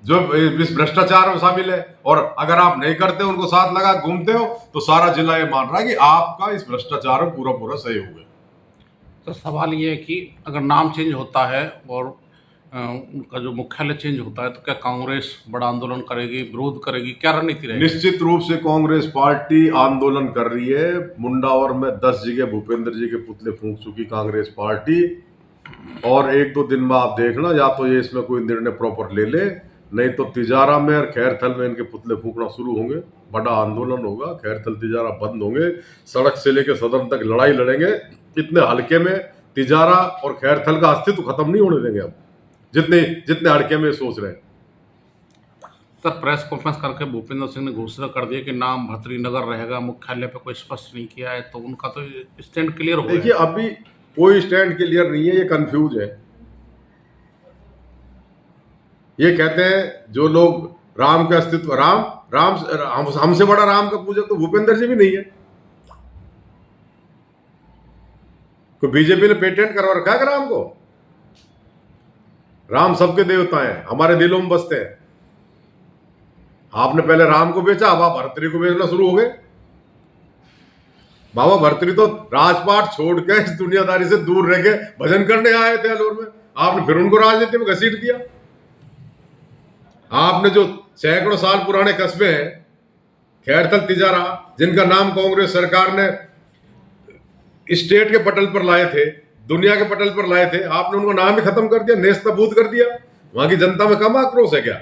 जो इस भ्रष्टाचार में शामिल है। और अगर आप नहीं करते, उनको साथ लगा घूमते हो, तो सारा जिला ये मान रहा है कि आपका इस भ्रष्टाचार में पूरा सहयोग है। तो सवाल ये है कि अगर नाम चेंज होता है और उनका जो मुख्यालय चेंज होता है तो क्या कांग्रेस बड़ा आंदोलन करेगी, विरोध करेगी, क्या रणनीति रहेगी? निश्चित रूप से कांग्रेस पार्टी आंदोलन कर रही है। मुंडावर में 10 जगह भूपेंद्र जी के पुतले फूंक चुकी कांग्रेस पार्टी, और 1-2 दिन में आप देखना, या तो ये इसमें कोई निर्णय प्रॉपर ले ले, नहीं तो तिजारा में और खैरथल में इनके पुतले फूंकना शुरू होंगे। बड़ा आंदोलन होगा, खैरथल तिजारा बंद होंगे, सड़क से लेकर सदन तक लड़ाई लड़ेंगे। इतने हल्के में तिजारा और खैरथल का अस्तित्व खत्म नहीं होने देंगे हम, जितने हल्के में सोच रहे हैं। सर, प्रेस कॉन्फ्रेंस करके भूपेंद्र सिंह ने घोषणा कर दिया कि नाम भर्तृहरि नगर रहेगा, मुख्यालय पे कोई स्पष्ट नहीं किया है, तो उनका तो स्टैंड क्लियर हो गया। देखिए, अभी कोई स्टैंड क्लियर नहीं है, ये कंफ्यूज है। ये कहते हैं जो लोग राम के अस्तित्व, राम हमसे बड़ा राम का पूजक तो भूपेंद्र जी भी नहीं है। तो बीजेपी ने पेटेंट करवा रखा है राम को। राम सबके देवता हैं, हमारे दिलों में बसते हैं। आपने पहले राम को बेचा, अब आप भर्तृहरि को बेचना शुरू हो गए। बाबा भर्तृहरि तो राजपाट छोड़ के इस दुनियादारी से दूर रह के भजन करने आए थे अलवर में, आपने फिर उनको राजनीति में घसीट दिया। आपने जो सैकड़ों साल पुराने कस्बे हैं, खैरथल, तिजारा, जिनका नाम कांग्रेस सरकार ने स्टेट के पटल पर लाए थे, दुनिया के पटल पर लाए थे, आपने उनको नाम ही खत्म कर दिया, नेस्तनाबूद कर दिया। वहां की जनता में कम आक्रोश है क्या?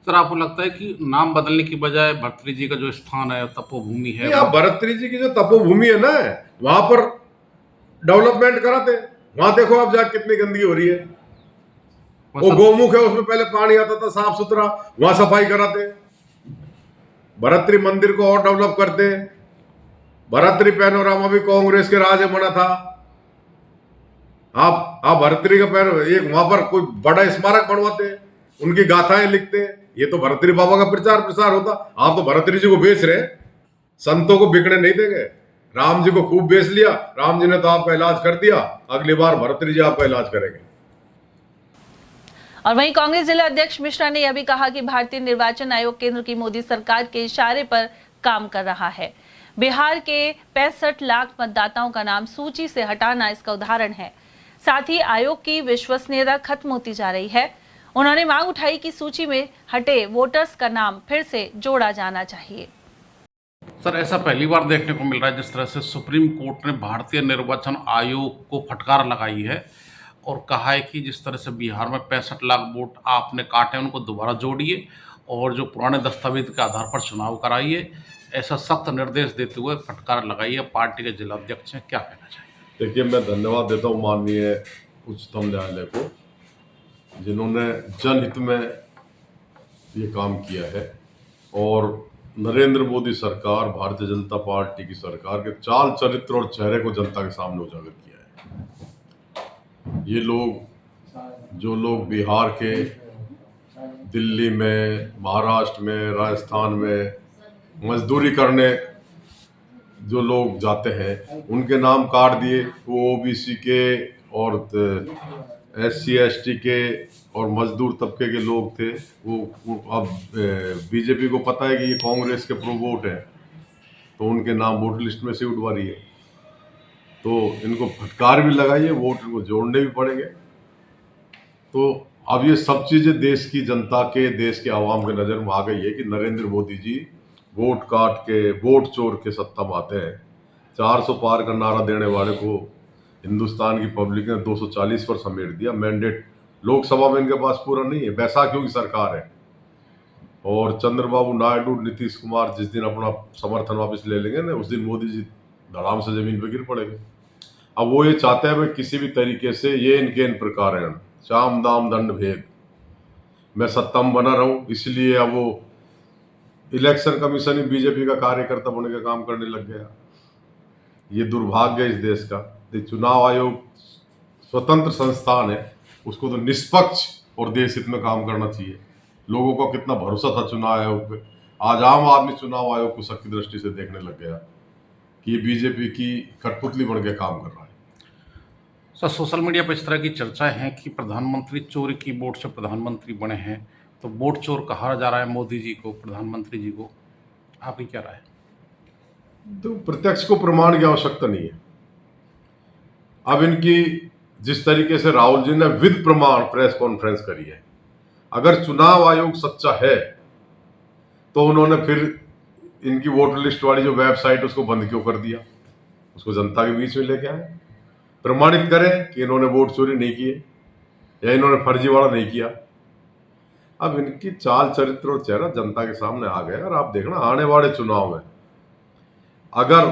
सर, आपको लगता है कि नाम बदलने की बजाय भर्तृहरि जी का जो स्थान है, तपोभूमि है, आप भर्तृहरि जी की जो तपोभूमि है ना, वहां पर डेवलपमेंट कराते। वहां देखो आप जाके कितनी गंदगी हो रही है। वो गोमुख है, उसमें पहले पानी आता था साफ सुथरा, वहां सफाई कराते। भर्तृहरि मंदिर को और डेवलप करते। भर्तृहरि पैनोरामा भी कांग्रेस के राज में बना था। आप भर्तृहरि का एक वहां पर कोई बड़ा स्मारक बनवाते, उनकी गाथाएं लिखते। ये तो भर्तृहरि बाबा का प्रचार प्रसार होता। आप तो भर्तृहरि जी को बेच रहे हैं, संतों को बिकने नहीं देंगे। राम जी को खूब बेच लिया, राम जी ने तो आपका इलाज कर दिया, अगली बार भर्तृहरि जी आपका इलाज करेंगे। और वहीं कांग्रेस जिला अध्यक्ष मिश्रा ने यह भी कहा कि भारतीय निर्वाचन आयोग केंद्र की मोदी सरकार के इशारे पर काम कर रहा है। बिहार के 65 लाख मतदाताओं का नाम सूची से हटाना इसका उदाहरण है। साथ ही आयोग की विश्वसनीयता खत्म होती जा रही है। उन्होंने मांग उठाई कि सूची में हटे वोटर्स का नाम फिर से जोड़ा जाना चाहिए। सर, ऐसा पहली बार देखने को मिल रहा है जिस तरह से सुप्रीम कोर्ट ने भारतीय निर्वाचन आयोग को फटकार लगाई है और कहा है कि जिस तरह से बिहार में 65 लाख वोट आपने काटे, उनको दोबारा जोड़िए और जो पुराने दस्तावेज के आधार पर चुनाव कराइए। ऐसा सख्त निर्देश देते हुए फटकार लगाई है। पार्टी के जिला अध्यक्ष हैं, क्या कहना चाहिए? देखिए, मैं धन्यवाद देता हूँ माननीय उच्चतम न्यायालय को, जिन्होंने जनहित में ये काम किया है और नरेंद्र मोदी सरकार, भारतीय जनता पार्टी की सरकार के चाल चरित्र और चेहरे को जनता के सामने उजागर किया है। ये लोग, जो लोग बिहार के, दिल्ली में, महाराष्ट्र में, राजस्थान में मजदूरी करने जो लोग जाते हैं, उनके नाम काट दिए। वो ओबीसी के और SC ST के और मजदूर तबके के लोग थे। वो अब बीजेपी को पता है कि ये कांग्रेस के प्रो वोट हैं, तो उनके नाम वोटर लिस्ट में से उठवा रही है। तो इनको फटकार भी लगाइए, वोट इनको जोड़ने भी पड़ेंगे। तो अब ये सब चीज़ें देश की जनता के, देश के आवाम के नज़र में आ गई है कि नरेंद्र मोदी जी वोट काट के, वोट चोर के सत्ता में आते हैं। 400 पार का नारा देने वाले को हिंदुस्तान की पब्लिक ने 240 पर समेट दिया। मैंडेट लोकसभा में इनके पास पूरा नहीं है, बैसाखियों की सरकार है। और चंद्रबाबू नायडू, नीतीश कुमार जिस दिन अपना समर्थन वापस ले लेंगे ना, उस दिन मोदी जी धड़ाम से जमीन पर गिर पड़ेंगे। अब वो ये चाहते हैं भाई किसी भी तरीके से ये इनके इन प्रकार हैं, शाम दाम दंड भेद, मैं सत्ता में बना रहूं, इसलिए अब वो इलेक्शन कमीशन ही बीजेपी का कार्यकर्ता बनने का काम करने लग गया। ये दुर्भाग्य है इस देश का। चुनाव आयोग स्वतंत्र संस्थान है, उसको तो निष्पक्ष और देश हित में काम करना चाहिए। लोगों को कितना भरोसा था चुनाव आयोग पे, आज आम आदमी चुनाव आयोग को शक की दृष्टि से देखने लग गया कि ये बीजेपी की कठपुतली बन के काम कर रहा है। सर, सोशल मीडिया पर इस तरह की चर्चाएं हैं कि प्रधानमंत्री चोरी की वोट से प्रधानमंत्री बने हैं, तो वोट चोर कहा जा रहा है मोदी जी को, प्रधानमंत्री जी को। आपकी क्या राय है? तो प्रत्यक्ष को प्रमाण की आवश्यकता नहीं है। अब इनकी जिस तरीके से राहुल जी ने विद प्रमाण प्रेस कॉन्फ्रेंस करी है, अगर चुनाव आयोग सच्चा है तो उन्होंने फिर इनकी वोटर लिस्ट वाली जो वेबसाइट उसको बंद क्यों कर दिया? उसको जनता के बीच में लेके आए, प्रमाणित करें कि इन्होंने वोट चोरी नहीं किए या इन्होंने फर्जीवाड़ा नहीं किया। अब इनकी चाल चरित्र और चेहरा जनता के सामने आ गया। और आप देखना आने वाले चुनाव में अगर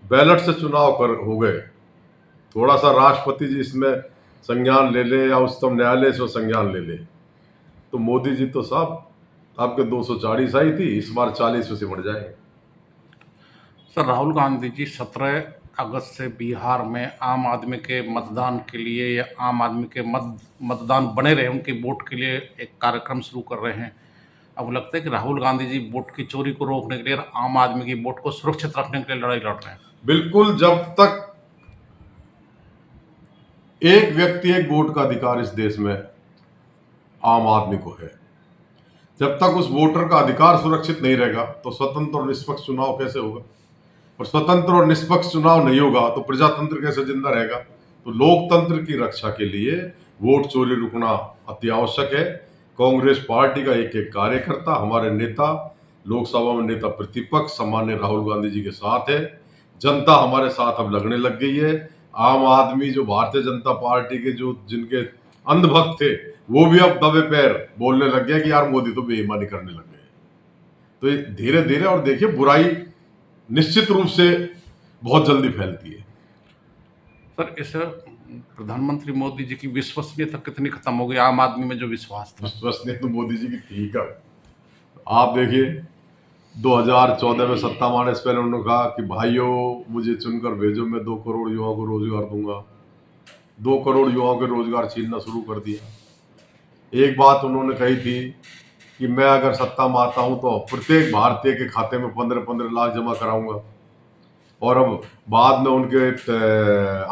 बैलेट से चुनाव हो गए, थोड़ा सा राष्ट्रपति जी इसमें संज्ञान ले ले या उच्चतम न्यायालय से संज्ञान ले ले, तो मोदी जी तो साहब आपके 240 आई थी, इस बार 40 में सिमट जाएंगे। सर, राहुल गांधी जी 17 अगस्त से बिहार में आम आदमी के मतदान के लिए या आम आदमी के मतदान बने रहे उनके वोट के लिए एक कार्यक्रम शुरू कर रहे हैं। अब लगता है कि राहुल गांधी जी वोट की चोरी को रोकने के लिए और आम आदमी की वोट को सुरक्षित रखने के लिए लड़ाई लड़ रहे हैं। बिल्कुल, जब तक एक व्यक्ति एक वोट का अधिकार इस देश में आम आदमी को है, जब तक उस वोटर का अधिकार सुरक्षित नहीं रहेगा तो स्वतंत्र और निष्पक्ष चुनाव कैसे होगा? और स्वतंत्र और निष्पक्ष चुनाव नहीं होगा तो प्रजातंत्र कैसे जिंदा रहेगा? तो लोकतंत्र की रक्षा के लिए वोट चोरी रुकना अति आवश्यक है। कांग्रेस पार्टी का एक एक कार्यकर्ता, हमारे नेता, लोकसभा में नेता प्रतिपक्ष सम्मान्य राहुल गांधी जी के साथ है। जनता हमारे साथ अब लगने लग गई है। आम आदमी जो भारतीय जनता पार्टी के जो जिनके अंधभक्त थे वो भी अब दबे पैर बोलने लग गए कि यार मोदी तो बेईमानी करने लग गए। तो ये धीरे धीरे, और देखिए बुराई निश्चित रूप से बहुत जल्दी फैलती है। सर, इस प्रधानमंत्री मोदी जी की विश्वसनीयता कितनी खत्म हो गई? आम आदमी में जो विश्वास था, विश्वसनीयता तो मोदी जी की ठीक है। आप देखिए 2014 में सत्ता में आने से पहले उन्होंने कहा कि भाइयों मुझे चुनकर भेजो, मैं 2 करोड़ युवाओं को रोजगार दूंगा। 2 करोड़ युवाओं के रोजगार छीनना शुरू कर दिया। एक बात उन्होंने कही थी कि मैं अगर सत्ता में आता हूं तो प्रत्येक भारतीय के खाते में 15-15 लाख जमा कराऊंगा। और अब बाद में उनके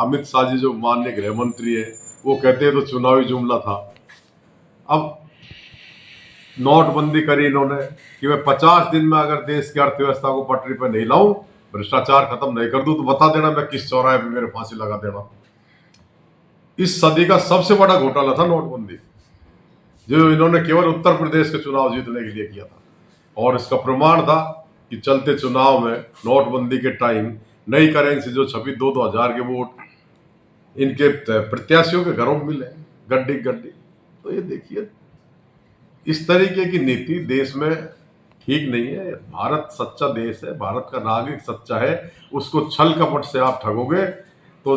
अमित शाह जी जो माननीय गृह मंत्री है वो कहते हैं तो चुनावी जुमला था। अब नोटबंदी करी इन्होंने कि मैं 50 दिन में अगर देश की अर्थव्यवस्था को पटरी पर नहीं लाऊं, भ्रष्टाचार खत्म नहीं कर दूं तो बता देना मैं किस चौराहे पे मेरे फांसी लगा देना। इस सदी का सबसे बड़ा घोटाला था नोटबंदी, जो इन्होंने केवल उत्तर प्रदेश के चुनाव जीतने के लिए किया था। और इसका प्रमाण था कि चलते चुनाव में नोटबंदी के टाइम नई करेंसी जो छपी 2-2 हजार के वोट इनके प्रत्याशियों के घरों में मिले गड्डी गड्डी। तो ये देखिए इस तरीके की नीति देश में ठीक नहीं है। भारत सच्चा देश है, भारत का नागरिक सच्चा है, उसको छल कपट से आप ठगोगे तो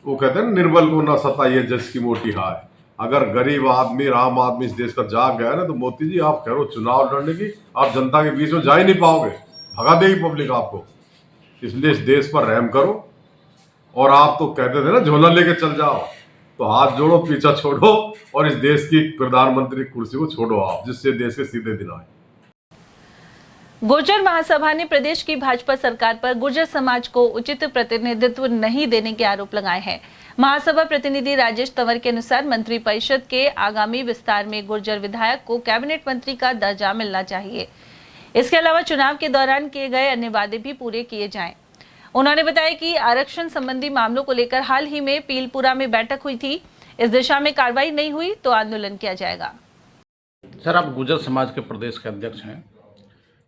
वो कहते हैं निर्बल को ना सताइए जस की मोटी हाय। अगर गरीब आदमी, आम आदमी इस देश का जाग गया ना तो मोदी जी आप करो चुनाव लड़ने की, आप जनता के बीच में जा ही नहीं पाओगे, भगा देगी पब्लिक आपको। इसलिए इस देश पर रहम करो। और आप तो कहते थे ना झोला लेके चल जाओ, तो हाथ जोड़ो, पीछा छोड़ो और इस देश की प्रधानमंत्री कुर्सी को छोड़ो आप, जिससे देश के सीधे दिन आए। गुर्जर महासभा ने प्रदेश की भाजपा सरकार पर गुर्जर समाज को उचित प्रतिनिधित्व नहीं देने के आरोप लगाए हैं। महासभा प्रतिनिधि राजेश तंवर के अनुसार मंत्रिपरिषद के आगामी विस्तार में गुर्जर विधायक को कैबिनेट मंत्री का दर्जा मिलना चाहिए। इसके अलावा चुनाव के दौरान किए गए अन्य वादे भी पूरे किए जाएं। उन्होंने बताया कि आरक्षण संबंधी मामलों को लेकर हाल ही में पीलपुरा में बैठक हुई थी। इस दिशा में कार्रवाई नहीं हुई तो आंदोलन किया जाएगा। सर, आप गुर्जर समाज के प्रदेश के अध्यक्ष हैं।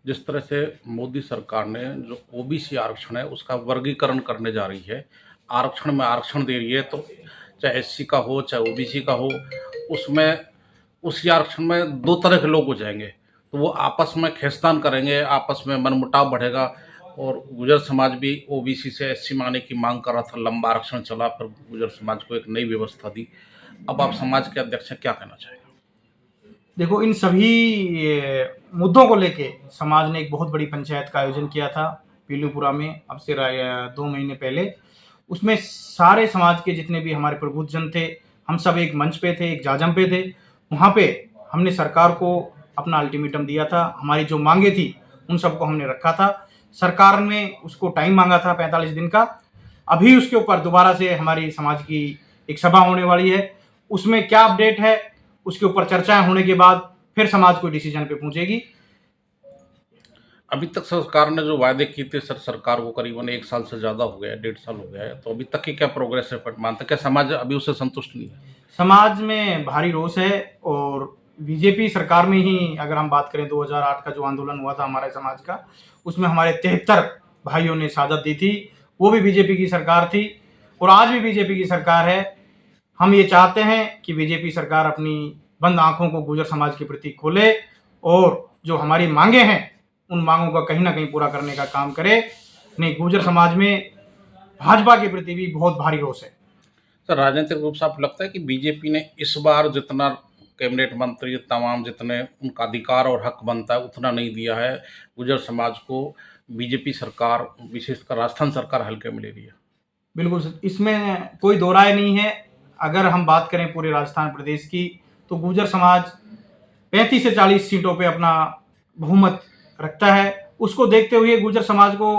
जिस तरह से मोदी सरकार ने जो ओबीसी आरक्षण है उसका वर्गीकरण करने जा रही है, आरक्षण में आरक्षण दे रही है, तो चाहे एससी का हो चाहे ओबीसी का हो, उसमें उसी आरक्षण में 2 तरह के लोग हो जाएंगे, तो वो आपस में खींचतान करेंगे, आपस में मनमुटाव बढ़ेगा। और गुर्जर समाज भी ओबीसी से एससी में आने की मांग कर रहा था, लंबा आरक्षण चला, पर गुर्जर समाज को एक नई व्यवस्था दी। अब आप समाज के अध्यक्ष हैं, क्या कहना चाहेंगे? देखो, इन सभी मुद्दों को लेके समाज ने एक बहुत बड़ी पंचायत का आयोजन किया था पीलूपुरा में, अब से 2 महीने पहले। उसमें सारे समाज के जितने भी हमारे प्रबुद्धजन थे, हम सब एक मंच पे थे, एक जाजम पे थे। वहाँ पे हमने सरकार को अपना अल्टीमेटम दिया था, हमारी जो मांगे थी उन सबको हमने रखा था। सरकार ने उसको टाइम मांगा था 45 दिन का। अभी उसके ऊपर दोबारा से हमारी समाज की एक सभा होने वाली है, उसमें क्या अपडेट है उसके ऊपर चर्चाएं होने के बाद फिर समाज को डिसीजन पे पहुंचेगी। अभी तक सरकार ने जो वायदे किए थे सरकार को करीबन 1 साल से ज़्यादा हो गया है, 1.5 साल हो गया है, तो अभी तक की क्या प्रोग्रेस रिपोर्ट मानते, क्या समाज अभी उससे संतुष्ट नहीं है? समाज में भारी रोष है और बीजेपी सरकार में ही अगर हम बात करें 2008 का जो आंदोलन हुआ था हमारे समाज का, उसमें हमारे 73 भाइयों ने शहादत दी थी, वो भी बीजेपी की सरकार थी और आज भी बीजेपी की सरकार है। हम ये चाहते हैं कि बीजेपी सरकार अपनी बंद आंखों को गुर्जर समाज के प्रति खोले और जो हमारी मांगे हैं उन मांगों का कहीं ना कहीं पूरा करने का काम करे। नहीं, गुर्जर समाज में भाजपा के प्रति भी बहुत भारी रोष है। सर, राजनीतिक रूप से आपको लगता है कि बीजेपी ने इस बार जितना कैबिनेट मंत्री तमाम जितने उनका अधिकार और हक बनता है उतना नहीं दिया है गुर्जर समाज को? बीजेपी सरकार, विशेषकर राजस्थान सरकार, हल्के में ले रही है। बिल्कुल, इसमें कोई दो राय नहीं है। अगर हम बात करें पूरे राजस्थान प्रदेश की तो गुर्जर समाज 35 से 40 सीटों पे अपना बहुमत रखता है। उसको देखते हुए गुर्जर समाज को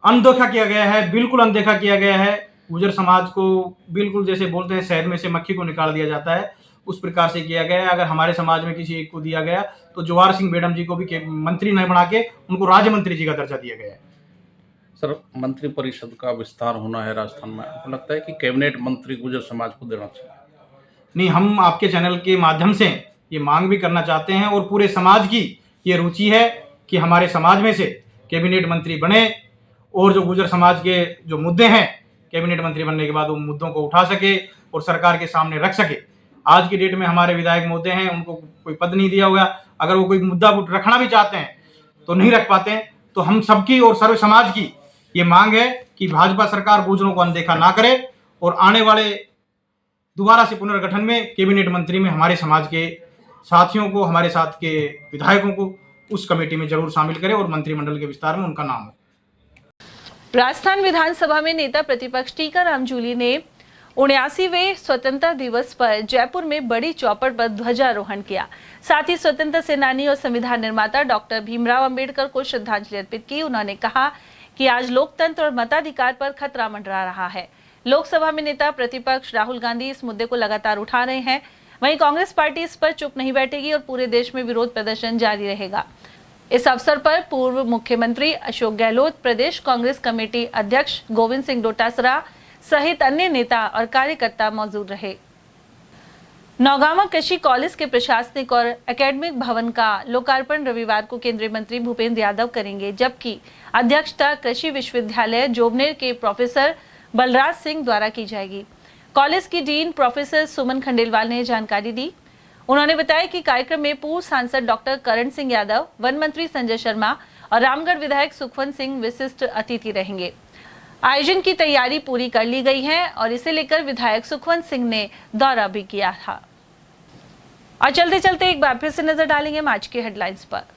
अनदेखा किया गया है, बिल्कुल अनदेखा किया गया है। गुर्जर समाज को बिल्कुल जैसे बोलते हैं शहद में से मक्खी को निकाल दिया जाता है, उस प्रकार से किया गया है। अगर हमारे समाज में किसी एक को दिया गया तो जवाहर सिंह बेडम जी को भी मंत्री नहीं बना के उनको राज्य मंत्री जी का दर्जा दिया गया है। सर, मंत्री परिषद का विस्तार होना है राजस्थान में, आपको लगता है कि कैबिनेट मंत्री गुर्जर समाज को देना चाहिए? नहीं, हम आपके चैनल के माध्यम से ये मांग भी करना चाहते हैं और पूरे समाज की ये रुचि है कि हमारे समाज में से कैबिनेट मंत्री बने और जो गुर्जर समाज के जो मुद्दे हैं कैबिनेट मंत्री बनने के बाद वो मुद्दों को उठा सके और सरकार के सामने रख सके। आज की डेट में हमारे विधायक महोदय हैं, उनको कोई पद नहीं दिया हुआ। अगर वो कोई मुद्दा रखना भी चाहते हैं तो नहीं रख पाते हैं। तो हम सबकी और सर्व समाज की ये मांग है कि भाजपा सरकार गुर्जरों को अनदेखा ना करे और आने वाले दोबारा से पुनर्गठन में कैबिनेट मंत्री में हमारे समाज के साथियों को, हमारे साथ के विधायकों को उस कमेटी में जरूर शामिल करें और मंत्रिमंडल के विस्तार में उनका नाम हो। राजस्थान विधानसभा में नेता प्रतिपक्ष टीकाराम जूली ने 79वें स्वतंत्रता दिवस पर जयपुर में बड़ी चौपड़ पर ध्वजारोहण किया। साथ ही स्वतंत्रता सेनानी और संविधान निर्माता डॉक्टर भीमराव अंबेडकर को श्रद्धांजलि अर्पित की। उन्होंने कहा कि आज लोकतंत्र और मताधिकार पर खतरा मंडरा रहा है। लोकसभा में नेता प्रतिपक्ष राहुल गांधी इस मुद्दे को लगातार उठा रहे हैं, वहीं कांग्रेस पार्टी इस पर चुप नहीं बैठेगी और पूरे देश में विरोध प्रदर्शन जारी रहेगा। इस अवसर पर पूर्व मुख्यमंत्री अशोक गहलोत, प्रदेश कांग्रेस कमेटी अध्यक्ष गोविंद सिंह डोटासरा सहित अन्य नेता और कार्यकर्ता मौजूद रहे। नौगांवा कृषि कॉलेज के प्रशासनिक और एकेडमिक भवन का लोकार्पण रविवार को केंद्रीय मंत्री भूपेंद्र यादव करेंगे, जबकि अध्यक्षता कृषि विश्वविद्यालय जोबनेर के प्रोफेसर बलराज सिंह द्वारा की जाएगी। कॉलेज की डीन प्रोफेसर सुमन खंडेलवाल ने जानकारी दी। उन्होंने बताया कि कार्यक्रम में पूर्व सांसद डॉक्टर करण सिंह यादव, वन मंत्री संजय शर्मा और रामगढ़ विधायक सुखवंत सिंह विशिष्ट अतिथि रहेंगे। आयोजन की तैयारी पूरी कर ली गई है और इसे लेकर विधायक सुखवंत सिंह ने दौरा भी किया था। और चलते चलते एक बार फिर से नजर डालेंगे आज के हेडलाइंस पर।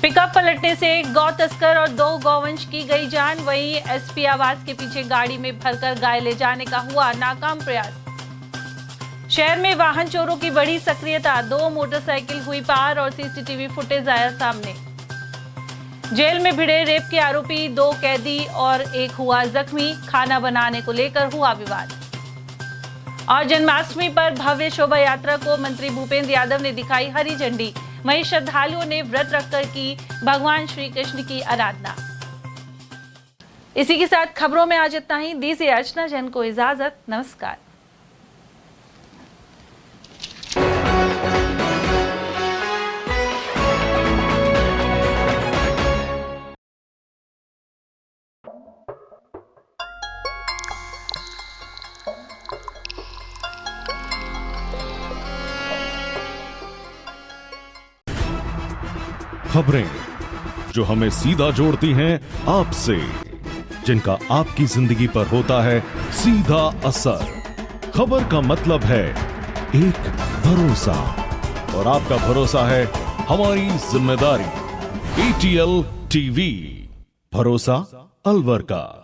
पिकअप पलटने से एक गौ तस्कर और 2 गौवंश की गई जान। वहीं एसपी आवास के पीछे गाड़ी में भरकर गाय ले जाने का हुआ नाकाम प्रयास। शहर में वाहन चोरों की बड़ी सक्रियता, 2 मोटरसाइकिल हुई पार और सीसीटीवी फुटेज आया सामने। जेल में भिड़े रेप के आरोपी 2 कैदी और 1 हुआ जख्मी। खाना बनाने को लेकर हुआ विवाद। और जन्माष्टमी पर भव्य शोभा यात्रा को मंत्री भूपेंद्र यादव ने दिखाई हरी झंडी। वहीं श्रद्धालुओं ने व्रत रखकर की भगवान श्री कृष्ण की आराधना। इसी के साथ खबरों में आज इतना ही। दीजिए अर्चना जैन को इजाजत। नमस्कार। खबरें जो हमें सीधा जोड़ती हैं आपसे, जिनका आपकी जिंदगी पर होता है सीधा असर। खबर का मतलब है एक भरोसा, और आपका भरोसा है हमारी जिम्मेदारी। ATL TV, भरोसा अलवर का।